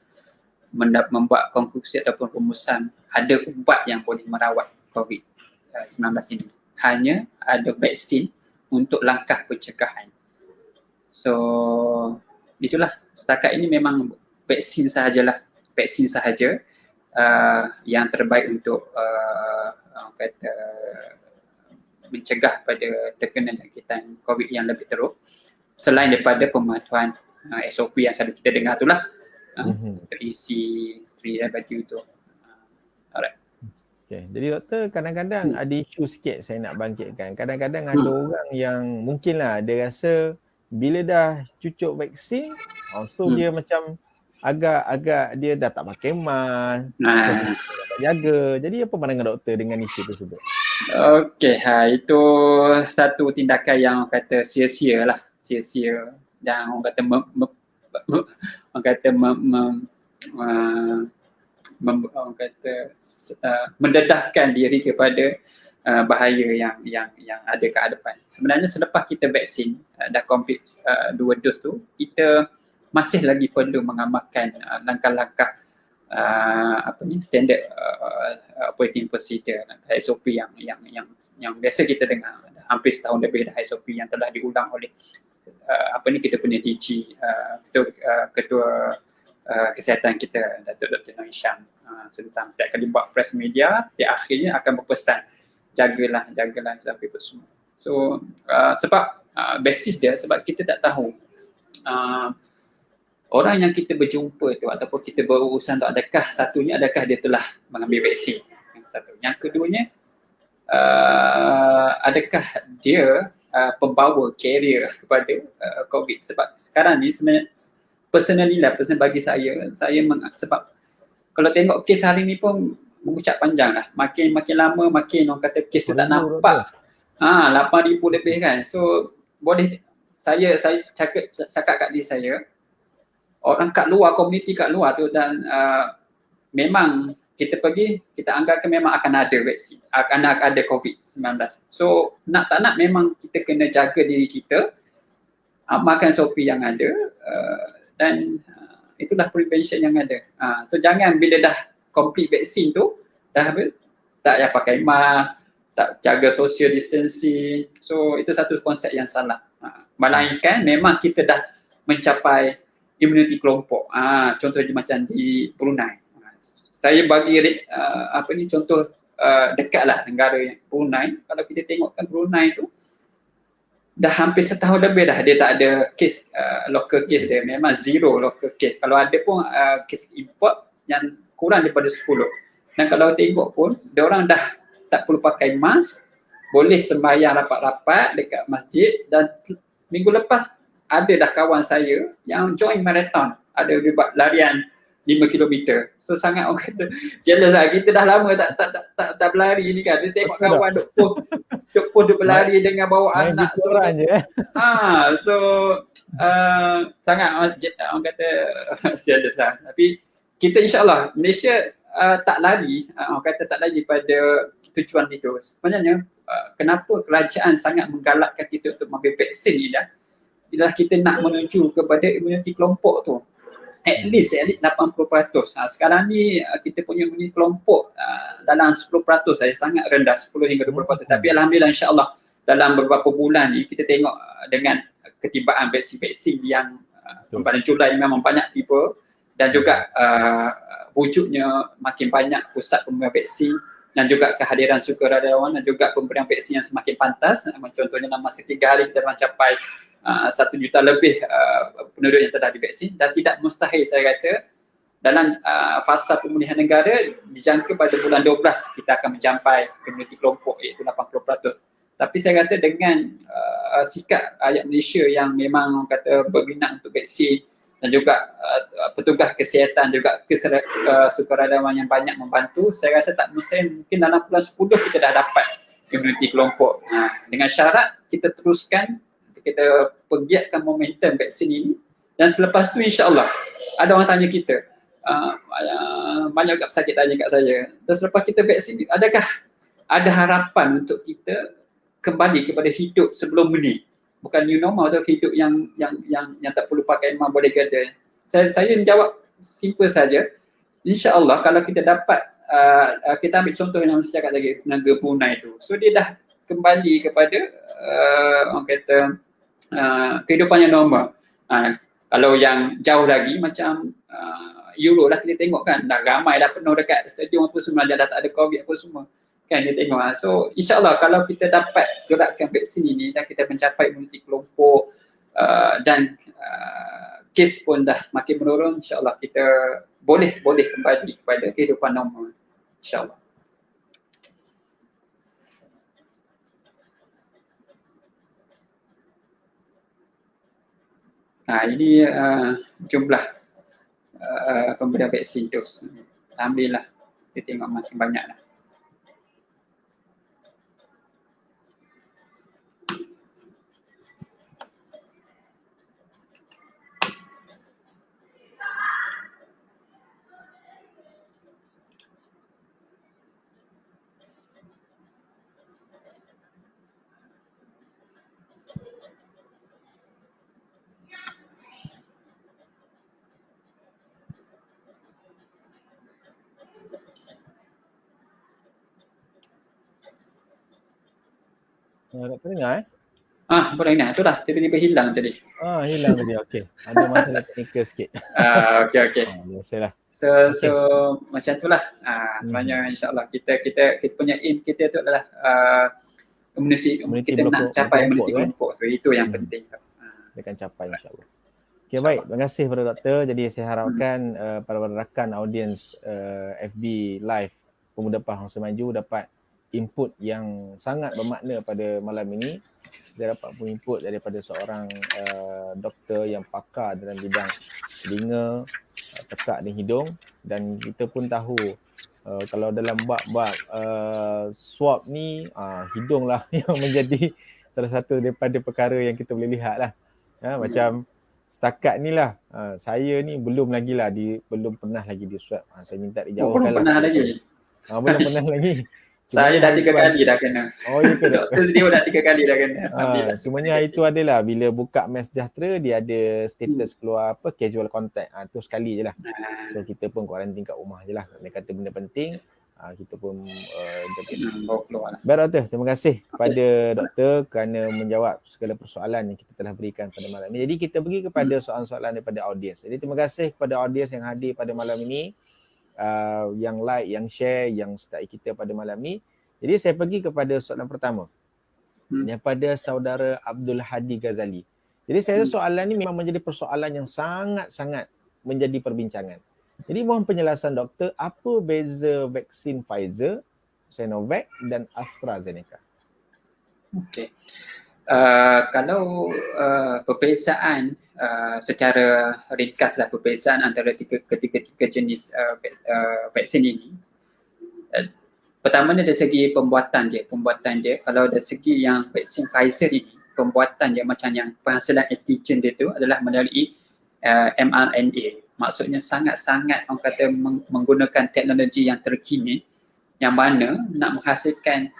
membuat konklusi ataupun rumusan ada ubat yang boleh merawat COVID-19 ini. Hanya ada vaksin untuk langkah pencegahan. So itulah, setakat ini memang vaksin sahaja yang terbaik untuk mencegah pada terkena jangkitan COVID yang lebih teruk, selain daripada pematuhan SOP yang selalu kita dengar itulah, terisi 3W tu. Alright. Okay. Jadi doktor, kadang-kadang ada isu sikit saya nak bangkitkan. Kadang-kadang ada orang yang mungkinlah dia rasa bila dah cucuk vaksin, dia macam agak dia dah tak pakai mask, tak jaga. Jadi apa pandangan doktor dengan isu tersebut? Okey, itu satu tindakan yang orang kata sia-sia lah. Sia-sia. Dan orang kata mendedahkan diri kepada bahaya yang ada ke hadapan. Sebenarnya selepas kita vaksin dah complete 2 dos tu, kita masih lagi perlu mengamalkan langkah-langkah standard operating procedure, SOP yang biasa kita dengar. Hampir setahun lebih dah SOP yang telah diulang oleh kita punya DG, ketua kesihatan kita, Datuk Dr. Noor Hisham, tentang setiap kali buat press media, di akhirnya akan berpesan jagalah SOP itu semua. So sebab basis dia, sebab kita tak tahu orang yang kita berjumpa tu ataupun kita berurusan tu, adakah dia telah mengambil vaksin? Yang satu. Yang keduanya, adakah dia pembawa carrier kepada COVID? Sebab sekarang ni sebenarnya personally bagi saya sebab kalau tengok kes hari ni pun mengucap panjang lah. Makin lama makin orang kata kes tu tak nampak. 8,000 lebih kan. So boleh saya cakap kat diri saya, orang kat luar, komuniti kat luar tu, dan memang kita pergi, kita anggarkan memang akan ada vaksin, akan ada COVID-19. So nak tak nak memang kita kena jaga diri kita, amalkan SOP yang ada, dan itulah prevention yang ada. So jangan bila dah complete vaksin tu, dah tak payah pakai mask, tak jaga social distancing. So itu satu konsep yang salah. Melainkan memang kita dah mencapai immunity kelompok. Contohnya macam di Brunei. Saya bagi contoh dekatlah negara yang Brunei. Kalau kita tengok kan Brunei tu dah hampir setahun lebih dah dia tak ada kes local case dia, memang zero local case. Kalau ada pun kes import yang kurang daripada 10. Dan kalau tengok pun dia orang dah tak perlu pakai mask, boleh sembahyang rapat-rapat dekat masjid. Dan minggu lepas ada dah kawan saya yang join marathon, ada buat larian 5 km. So sangat orang kata jealous lah, kita dah lama tak berlari ni kan. Dia tengok kawan duk berlari dengan bawa anak. So sangat orang kata jealous lah. Tapi kita insyaAllah Malaysia tak lari, orang kata tak lari pada tujuan itu. Sebenarnya kenapa kerajaan sangat menggalakkan kita untuk mengambil vaksin ni dah, ialah kita nak menuju kepada immunity kelompok tu. At least 80%. Sekarang ni kita punya immunity kelompok dalam 10% saja, sangat rendah, 10 hingga 20%. Tapi alhamdulillah insya-Allah dalam beberapa bulan ni kita tengok dengan ketibaan vaksin-vaksin yang pada Julai memang banyak tiba, dan juga wujudnya makin banyak pusat pemberian vaksin, dan juga kehadiran sukarelawan dan juga pemberian vaksin yang semakin pantas. Contohnya dalam masa 3 hari kita mencapai 1 juta lebih penduduk yang telah divaksin, dan tidak mustahil saya rasa dalam fasa pemulihan negara dijangka pada bulan 12 kita akan mencapai immunity kelompok iaitu 80%. Tapi saya rasa dengan sikap rakyat Malaysia yang memang kata berminat untuk vaksin, dan juga petugas kesihatan juga sukarelawan yang banyak membantu, saya rasa tak mustahil mungkin dalam bulan 10 kita dah dapat immunity kelompok. Dengan syarat kita teruskan, kita penggiatkan momentum vaksin ini, dan selepas tu insya-Allah ada orang tanya kita, banyak kat pesakit tanya kat saya, dan selepas kita vaksin adakah ada harapan untuk kita kembali kepada hidup sebelum ni, bukan new normal atau hidup yang tak perlu pakai mask, boleh gada. Saya menjawab simple saja, insya-Allah kalau kita dapat kita ambil contoh yang saya cakap tadi, negara Brunei tu, so dia dah kembali kepada orang kata kehidupan yang normal. Kalau yang jauh lagi macam Euro lah, kita tengok kan dah ramai, dah penuh dekat stadium apa semua, dah tak ada COVID apa semua kan, kita tengok. So insyaAllah kalau kita dapat gerakkan vaksin ini dan kita mencapai immunity kelompok dan kes pun dah makin menurun, insyaAllah kita boleh kembali kepada kehidupan normal, insyaAllah. Ini jumlah pemberian vaksin dos. Alhamdulillah kita tengok masih banyak dah. Tak terdengar Boleh dengar. Tu dah tiba-tiba hilang tadi. Hilang tadi. Okey. Ada masalah teknikal sikit. Okey. Biasalah. So macam itulah. Sebenarnya insya-Allah kita punya aim kita tu adalah kita nak capai immunity kelompok tu. Itu yang penting tu. Dia akan capai insya-Allah. Okay, baik. Terima kasih kepada doktor. Jadi saya harapkan para rakan audiens FB Live Pemuda Pahang Semaju dapat input yang sangat bermakna pada malam ini. Kita dapat input daripada seorang doktor yang pakar dalam bidang telinga, tekak dan hidung, dan kita pun tahu kalau dalam bab swab ni hidung lah yang menjadi salah satu daripada perkara yang kita boleh lihat lah. Macam setakat ni lah saya ni belum pernah lagi di swab. Saya minta dijauhkan belum pernah lagi. Belum pernah lagi. Saya dah 3 kali dah kena. Oh ya ke? Doktor sendiri dah 3 kali dah kena. Cumanya itu adalah bila buka Mes Sejahtera dia ada status keluar casual contact. Tu sekali je lah. So kita pun kuarantin kat rumah je lah. Dia kata benda penting, kita pun keluar lah. Baik doktor, terima kasih kepada doktor kerana menjawab segala persoalan yang kita telah berikan pada malam ini. Jadi kita pergi kepada soalan-soalan daripada audiens. Jadi terima kasih kepada audiens yang hadir pada malam ini. Yang like, yang share, yang sertai kita pada malam ni. Jadi saya pergi kepada soalan pertama daripada saudara Abdul Hadi Ghazali. Jadi saya soalan ni memang menjadi persoalan yang sangat-sangat menjadi perbincangan. Jadi mohon penjelasan doktor, apa beza vaksin Pfizer, Sinovac dan AstraZeneca? Okey. Kalau perbezaan secara ringkaslah perbezaan antara ketiga jenis vaksin ini. Pertama dari segi pembuatan dia, kalau dari segi yang vaksin Pfizer ini, pembuatan dia macam yang penghasilan antigen dia tu adalah melalui mRNA. Maksudnya sangat-sangat orang kata menggunakan teknologi yang terkini, yang mana nak menghasilkan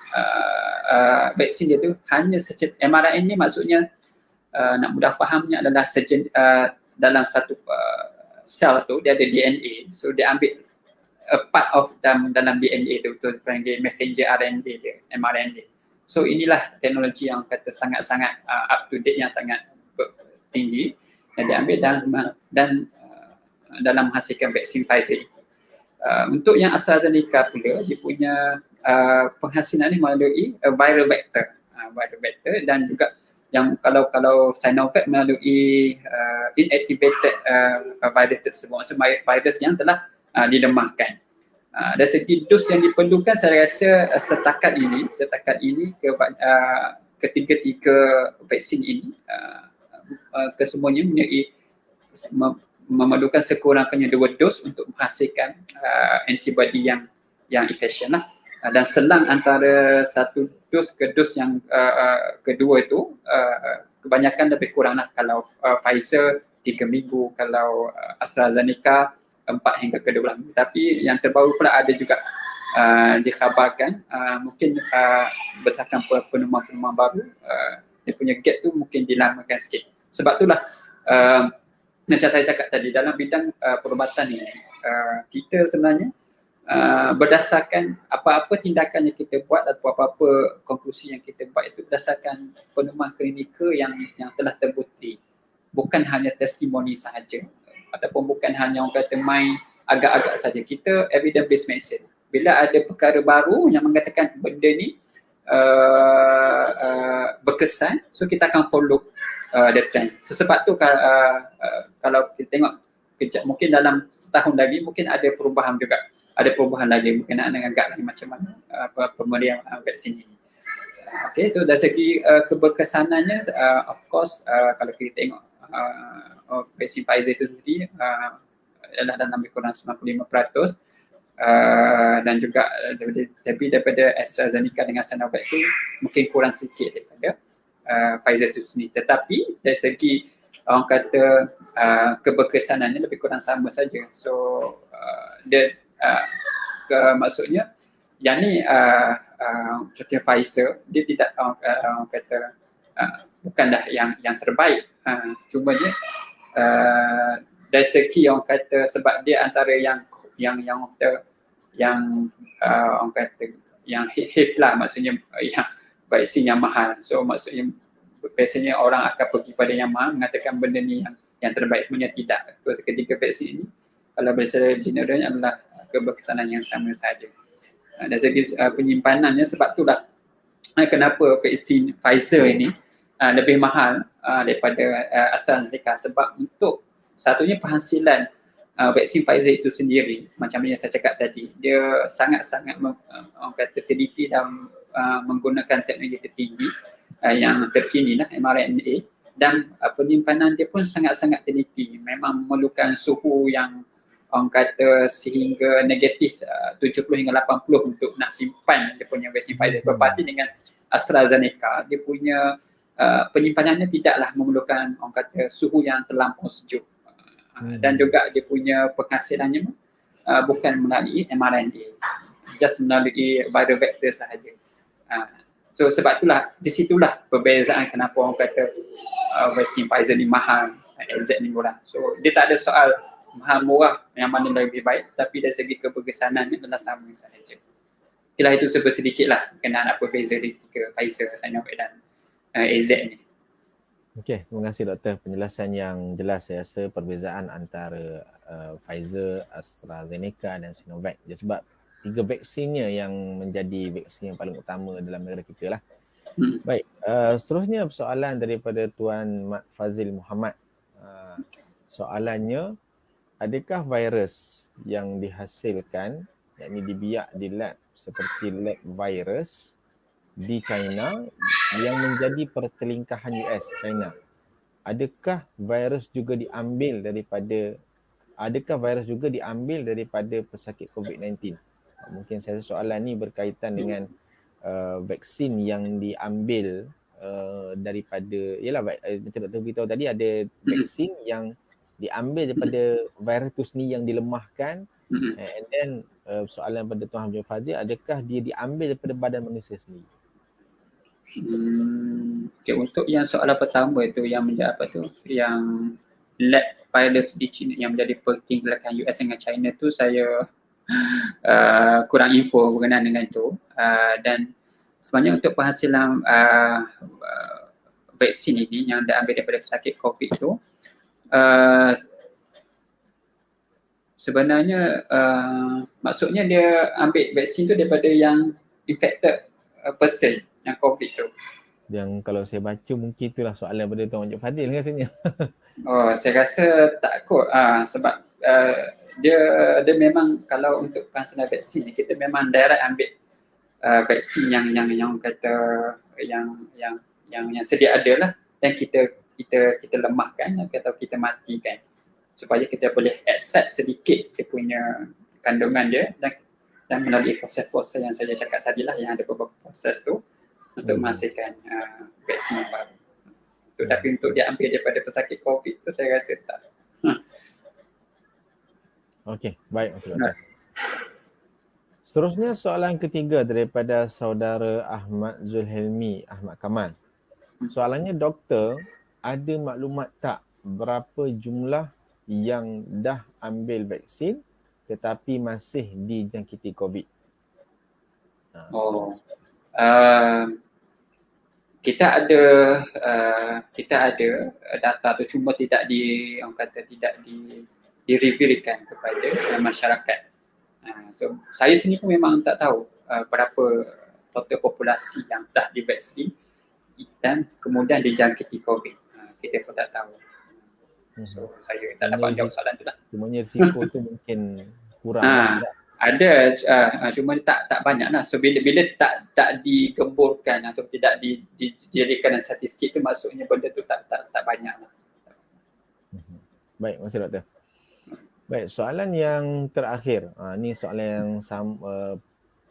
vaksin dia tu hanya mRNA ni maksudnya nak mudah fahamnya adalah dalam satu sel tu dia ada DNA, so dia ambil a part of dalam DNA tu panggil messenger RNA dia, mRNA. So inilah teknologi yang kata sangat-sangat up to date, yang sangat tinggi yang diambil dan dalam menghasilkan vaksin Pfizer. Untuk yang AstraZeneca pula, dia punya penghasilan ni melalui viral vector, dan juga yang kalau Sinovac melalui inactivated virus tersebut, maksudnya virus yang telah dilemahkan. Dari segi dos yang diperlukan, saya rasa setakat ini ketiga-tiga vaksin ini kesemuanya memerlukan sekurang-kurangnya 2 dos untuk menghasilkan antibody yang efisien lah. Dan selang antara satu dos ke dos yang kedua itu kebanyakan lebih kurang lah. Kalau Pfizer 3 minggu, kalau AstraZeneca 4 hingga ke 12 minggu. Tapi yang terbaru pula ada juga dikhabarkan mungkin berdasarkan penemuan-penemuan baru, dia punya gap tu mungkin dilamakan sikit. Sebab itulah macam saya cakap tadi, dalam bidang perubatan ini kita sebenarnya berdasarkan apa-apa tindakan yang kita buat atau apa-apa konklusi yang kita buat itu berdasarkan penemuan klinikal yang telah terbukti, bukan hanya testimoni sahaja ataupun bukan hanya orang kata main agak-agak saja. Kita evidence based medicine. Bila ada perkara baru yang mengatakan benda ni berkesan, so kita akan follow the trend. So sebab tu kalau kita tengok kejap, mungkin dalam setahun lagi mungkin ada perubahan juga. Ada perubahan lagi, mungkin nak agak lagi macam mana pemberian vaksin ini. Okey, tu dari segi keberkesanannya, of course kalau kita tengok vaksin Pfizer itu sendiri adalah dalam lebih kurang 95%, dan juga lebih daripada AstraZeneca dengan Sinovac itu mungkin kurang sikit daripada Pfizer itu sendiri. Tetapi dari segi orang kata keberkesanannya lebih kurang sama saja. So maksudnya yang ni seperti Pfizer, dia tidak orang kata bukanlah yang terbaik. Cumanya dari segi orang kata, sebab dia antara yang orang kata yang HIF lah, maksudnya yang vaksin yang mahal. So maksudnya biasanya orang akan pergi pada yang mahal, mengatakan benda ni yang terbaik. Sebenarnya tidak. Ketiga vaksin ini kalau secara generalnya adalah keberkesanan yang sama saja. Dari segi penyimpanannya, sebab itulah kenapa vaksin Pfizer ini lebih mahal daripada AstraZeneca, sebab untuk satunya penghasilan vaksin Pfizer itu sendiri, macam yang saya cakap tadi, dia sangat-sangat orang kata teliti dan menggunakan teknologi tertinggi yang terkini lah, mRNA, dan penyimpanan dia pun sangat-sangat teliti. Memang memerlukan suhu yang orang kata sehingga negatif 70 hingga 80 untuk nak simpan dia punya vaksin Pfizer. Berbanding dengan AstraZeneca, dia punya penyimpanannya tidaklah memerlukan orang kata suhu yang terlampau sejuk. Dan juga dia punya penghasilannya bukan melalui mRNA, just melalui viral vector sahaja. So sebab itulah, di situlah perbezaan kenapa orang kata vaksin Pfizer ni mahal, AZ ni murah. So dia tak ada soal mahal murah yang mana lebih baik, tapi dari segi keberkesanannya adalah sama sahaja. Itulah, itu sedikit lah kenaan apa beza di tiga Pfizer, Sinovac dan AZ ni. Okey, terima kasih doktor. Penjelasan yang jelas. Saya rasa perbezaan antara Pfizer, AstraZeneca dan Sinovac. Sebab tiga vaksinnya yang menjadi vaksin yang paling utama dalam negara kita lah. Baik, seterusnya soalan daripada Tuan Mat Fazil Muhammad. Soalannya, adakah virus yang dihasilkan, yakni dibiak di lab seperti lab virus di China yang menjadi pertelingkahan US China, adakah virus juga diambil daripada pesakit COVID-19? Mungkin saya soalan ni berkaitan dengan vaksin yang diambil daripada, macam doktor beritahu tadi, ada vaksin yang diambil daripada virus tu sendiri yang dilemahkan, and then soalan pada Tuan Hamzah Fazil, adakah dia diambil daripada badan manusia sendiri? Okay, untuk yang soalan pertama itu yang menjadi apa tu, yang lab virus di China yang menjadi pertelingkahan US dengan China tu, saya kurang info berkenaan dengan itu. Dan sebenarnya untuk penghasilan vaksin ini yang diambil daripada pesakit COVID tu, sebenarnya maksudnya dia ambil vaksin tu daripada yang infected person yang COVID tu. Yang kalau saya baca mungkin itulah soalan pada Tuan Encik Fadil rasanya. Saya rasa tak kot, sebab dia memang kalau untuk penghasilan vaksin ni, kita memang direct ambil vaksin yang kata yang sedia ada lah, dan kita lemahkan atau kita matikan supaya kita boleh extract sedikit dia punya kandungan dia, dan melalui proses-proses yang saya cakap tadi lah, yang ada beberapa proses tu untuk menghasilkan vaksin yang baru. Tapi untuk diambil daripada pesakit COVID tu, saya rasa tak. Okey, baik Maksud Doktor. Seterusnya soalan ketiga daripada saudara Ahmad Zulhelmi Ahmad Kamal. Soalannya, doktor, ada maklumat tak berapa jumlah yang dah ambil vaksin tetapi masih dijangkiti COVID? Kita ada data tu, cuma tidak direvealkan kepada masyarakat. So saya sendiri pun memang tak tahu berapa total populasi yang dah divaksin dan kemudian dijangkiti COVID. Kita pun tak tahu. So saya tak dapat jawab soalan tu lah. Cumanya risiko tu mungkin kurang. Ada, cuma tak banyak lah. So bila tak digemburkan atau tidak dijadikan statistik tu, maksudnya benda tu tak banyak lah. Baik, terima kasih doktor. Baik, soalan yang terakhir. Ni soalan yang sama,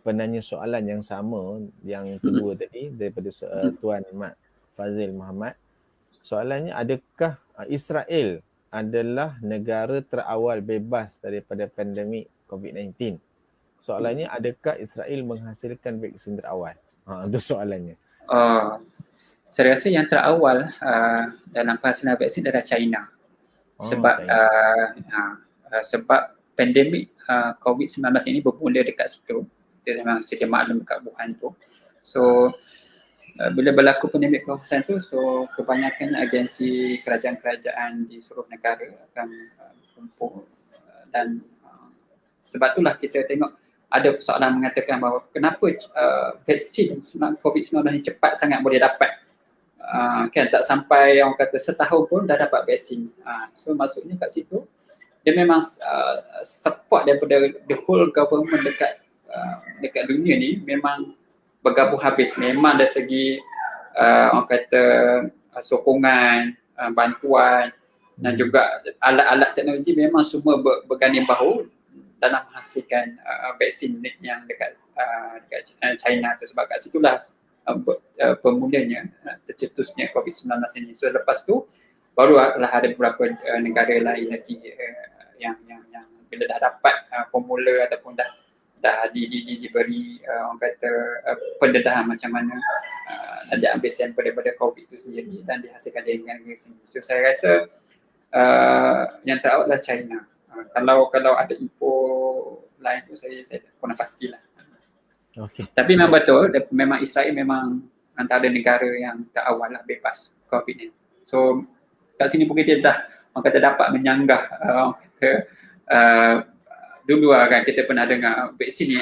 penanya soalan yang sama yang kedua tadi daripada Tuan Mat Fazil Muhammad. Soalannya, adakah Israel adalah negara terawal bebas daripada pandemik COVID-19? Soalannya, adakah Israel menghasilkan vaksin terawal? Itu soalannya. Saya rasa yang terawal dalam penghasilan vaksin adalah China. Sebab pandemik COVID-19 ini bermula dekat situ. Dia memang sedia maklum dekat Wuhan tu. So bila berlaku pandemik COVID-19 tu, so kebanyakan agensi kerajaan-kerajaan di seluruh negara akan kumpul, dan sebab itulah kita tengok ada persoalan mengatakan bahawa kenapa vaksin COVID-19 ni cepat sangat boleh dapat kan tak sampai orang kata setahun pun dah dapat vaksin. So maksudnya kat situ dia memang support daripada the whole government dekat dunia ni memang bergabung habis. Memang dari segi orang kata sokongan, bantuan dan juga alat-alat teknologi memang semua berganding bahu dalam menghasilkan vaksin yang dekat China tu. Sebab kat situlah bermulanya tercetusnya COVID-19 ini. So lepas tu barulah ada beberapa negara lain lagi yang bila dah dapat formula ataupun dah diberi orang kata pendedahan macam mana dia ambil sampel daripada COVID itu sendiri dan dihasilkan dari negara sendiri. So saya rasa yang terawal adalah China. Kalau ada info lain tu saya kurang pastilah. Okey. Tapi memang betul, memang Israel memang antara negara yang terawal lah bebas COVID ni. So kat sini pun kita dah orang kata dapat menyanggah orang kata dulu kan kita pernah dengar vaksin ni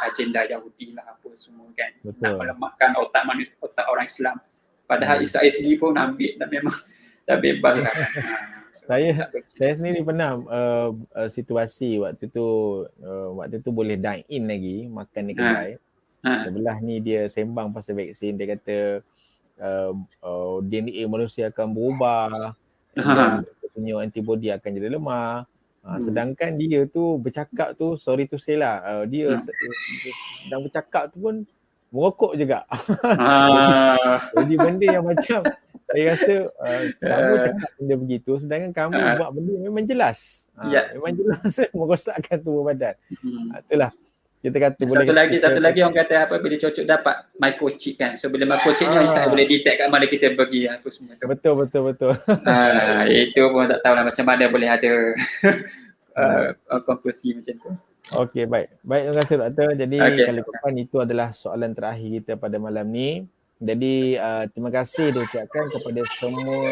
agenda Yahudi lah apa semua kan. Betul. Nak melemahkan otak orang Islam. Padahal Israel sendiri pun ambil dan memang dah bebas lah. Saya sendiri pernah situasi waktu tu boleh dine in lagi, makan di kedai. Sebelah ni dia sembang pasal vaksin, dia kata DNA manusia akan berubah dan punya antibody akan jadi lemah. Sedangkan dia tu bercakap tu, sorry to say lah, dia sedang bercakap tu pun merokok juga. Jadi benda yang macam saya rasa kamu cakap benda begitu sedangkan kamu buat benda memang jelas. Memang jelas merosakkan tubuh badan. Itulah kita kata satu lagi orang kata apa, bila cocok dapat microchip kan. So bila microchip ni Israel boleh detect kat mana kita pergi apa semua tu. Betul. Itu pun tak tahulah macam mana boleh ada konklusi macam tu. Okey, baik. Terima kasih doktor. Jadi kali depan itu adalah soalan terakhir kita pada malam ni. Jadi terima kasih diucapkan kepada semua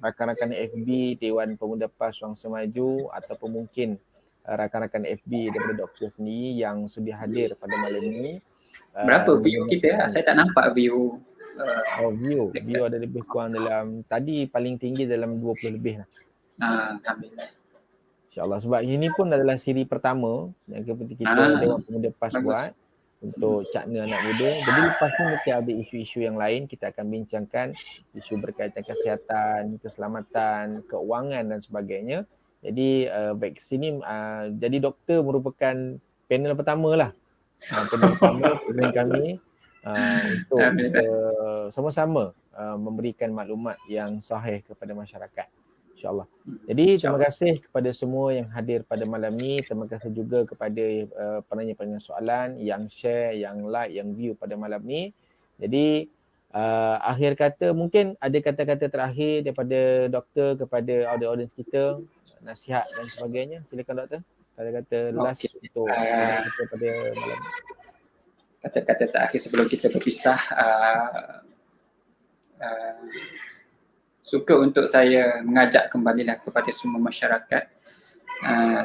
rakan-rakan FB Dewan Pemuda PAS Wangsa Maju ataupun mungkin rakan-rakan FB daripada doktor sendiri yang sudah hadir pada malam ini. Berapa view kita? Saya tak nampak view. View ada lebih kurang dalam, tadi paling tinggi dalam 20 lebih lah. Alhamdulillah. InsyaAllah, sebab ini pun adalah siri pertama yang kita Dewan Pemuda PAS buat untuk cakna anak muda. Jadi lepas ni mesti ada isu-isu yang lain, kita akan bincangkan isu berkaitan kesihatan, keselamatan, keuangan dan sebagainya. Jadi baik sini jadi doktor merupakan panel pertama lah. Panel pertama kami untuk sama-sama memberikan maklumat yang sahih kepada masyarakat. InsyaAllah. Jadi terima kasih kepada semua yang hadir pada malam ni. Terima kasih juga kepada penanya-penanya soalan, yang share, yang like, yang view pada malam ni. Jadi akhir kata mungkin ada kata-kata terakhir daripada doktor kepada audiens kita, nasihat dan sebagainya. Silakan doktor. Kata-kata last untuk kita pada malam ni. Kata-kata terakhir sebelum kita berpisah, suka untuk saya mengajak kembalilah kepada semua masyarakat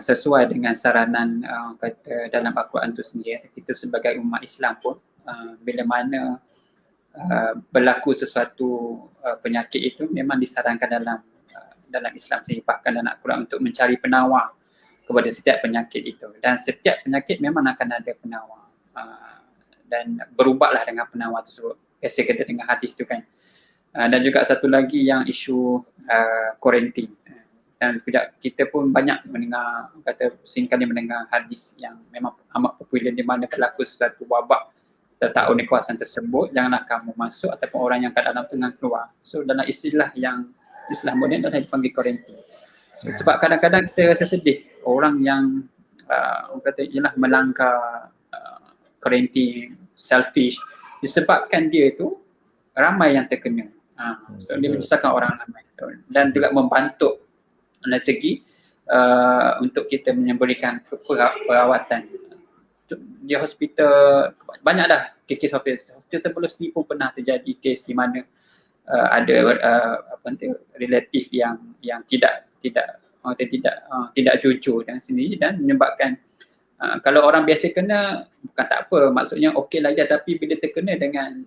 sesuai dengan saranan kata dalam Al-Quran itu sendiri. Kita sebagai umat Islam pun bila mana berlaku sesuatu penyakit itu memang disarankan dalam Islam sendiri, bahkan dalam Al-Quran untuk mencari penawar kepada setiap penyakit itu, dan setiap penyakit memang akan ada penawar dan berubahlah dengan penawar tersebut. Biasa kita dengar hadis tu kan. Dan juga satu lagi yang isu quarantine. Dan kita pun banyak mendengar, seringkali mendengar hadis yang memang amat popular di mana berlaku sesuatu wabak tak di kawasan tersebut, janganlah kamu masuk ataupun orang yang kat dalam tengah keluar. So dalam istilah yang Islam moden adalah dipanggil quarantine. So, sebab kadang-kadang kita rasa sedih orang yang orang kata ialah melanggar quarantine, selfish, disebabkan dia itu ramai yang terkena. So dia menyusahkan orang ramai dan juga membantu dari segi untuk kita memberikan perawatan di hospital. Banyak dah kes hospital Terbelum sendiri pun pernah terjadi kes di mana ada relatif yang tidak jujur dengan sendiri dan menyebabkan kalau orang biasa kena bukan tak apa, maksudnya okey lagi, tapi bila terkena dengan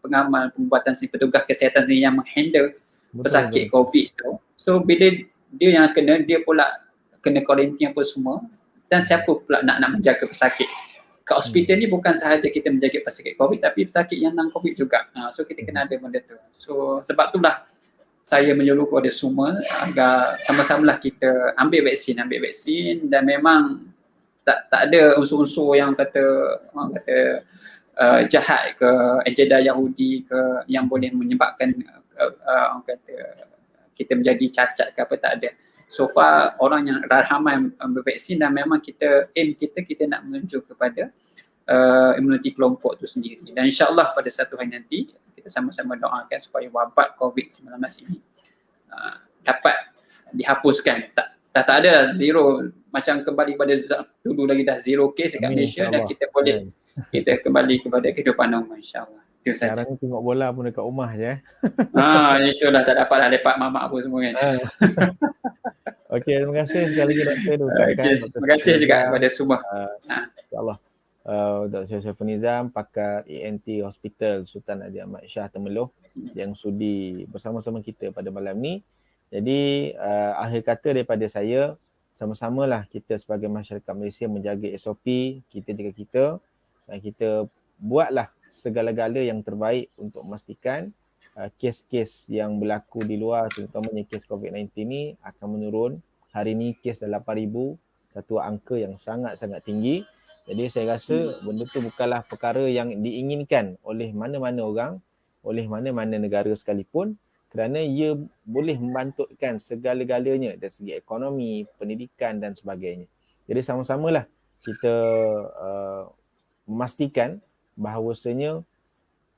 pengamal pembuatan si petugas kesihatan sendiri yang menghandle Betul, pesakit betul. COVID tu. So bila dia yang kena, dia pula kena kuarantin apa semua, dan siapa pula nak menjaga pesakit. Kat hospital ni bukan sahaja kita menjaga pesakit COVID, tapi pesakit yang non-COVID juga. So kita kena ada benda tu. So sebab itulah saya menyuruh kepada semua agar sama-samalah kita ambil vaksin dan memang tak ada unsur-unsur yang kata jahat ke, agenda Yahudi ke yang boleh menyebabkan orang kata kita menjadi cacat ke apa, tak ada. So far orang yang ramai bervaksin dan memang kita aim kita nak menuju kepada imuniti kelompok tu sendiri. Dan insyaAllah pada satu hari nanti kita sama-sama doakan supaya wabak COVID-19 ini dapat dihapuskan. Tak ada zero, macam kembali kepada dulu lagi dah zero case dekat Malaysia, dan kita boleh kita kembali kepada kehidupan normal insyaAllah. Itu saja. Sekarang ni tengok bola pun dekat rumah je. Itulah, tak dapat lah lepak mamak apa semua kan. Okey, terima kasih sekali lagi doktor. Terima kasih juga kepada semua. InsyaAllah. Dr. Syaiful Nizam, pakar ENT Hospital Sultan Haji Ahmad Shah Temerloh yang sudi bersama-sama kita pada malam ni. Jadi akhir kata daripada saya, sama-samalah kita sebagai masyarakat Malaysia menjaga SOP, kita jaga kita, dan kita buatlah segala-gala yang terbaik untuk memastikan kes-kes yang berlaku di luar, terutamanya kes COVID-19 ni akan menurun. Hari ni kes dah 8,000, satu angka yang sangat-sangat tinggi. Jadi saya rasa benda tu bukanlah perkara yang diinginkan oleh mana-mana orang, oleh mana-mana negara sekalipun, kerana ia boleh membantutkan segala-galanya dari segi ekonomi, pendidikan dan sebagainya. Jadi sama-samalah kita memastikan bahawasanya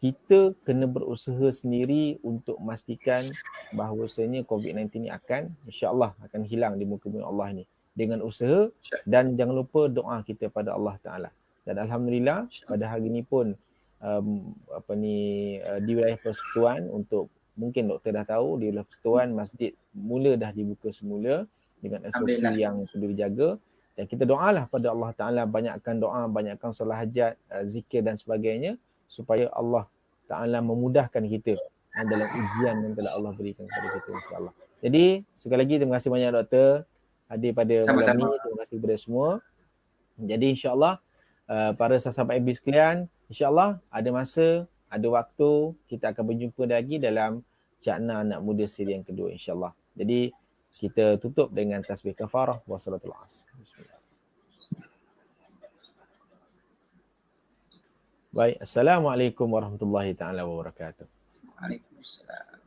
kita kena berusaha sendiri untuk memastikan bahawasanya COVID-19 ni akan insya-Allah akan hilang di muka bumi Allah ni dengan usaha, dan jangan lupa doa kita pada Allah Taala. Dan alhamdulillah pada hari ni pun di wilayah Persekutuan, untuk mungkin doktor dah tahu, di wilayah Persekutuan masjid mula dah dibuka semula dengan SOP yang perlu dijaga, dan kita doalah pada Allah Taala, banyakkan doa, banyakkan solat hajat, zikir dan sebagainya, supaya Allah Ta'ala memudahkan kita dalam ujian yang telah Allah berikan kepada kita, insyaAllah. Jadi sekali lagi terima kasih banyak doktor hadir pada malam ni. Terima kasih kepada semua. Jadi insyaAllah para sahabat FB sekalian, insyaAllah ada masa, ada waktu, kita akan berjumpa lagi dalam Cakna Anak Muda siri yang kedua, insyaAllah. Jadi kita tutup dengan tasbih kafarah wa salatul asr. Bismillah. Baik, Assalamualaikum warahmatullahi taala wabarakatuh. Waalaikumsalam.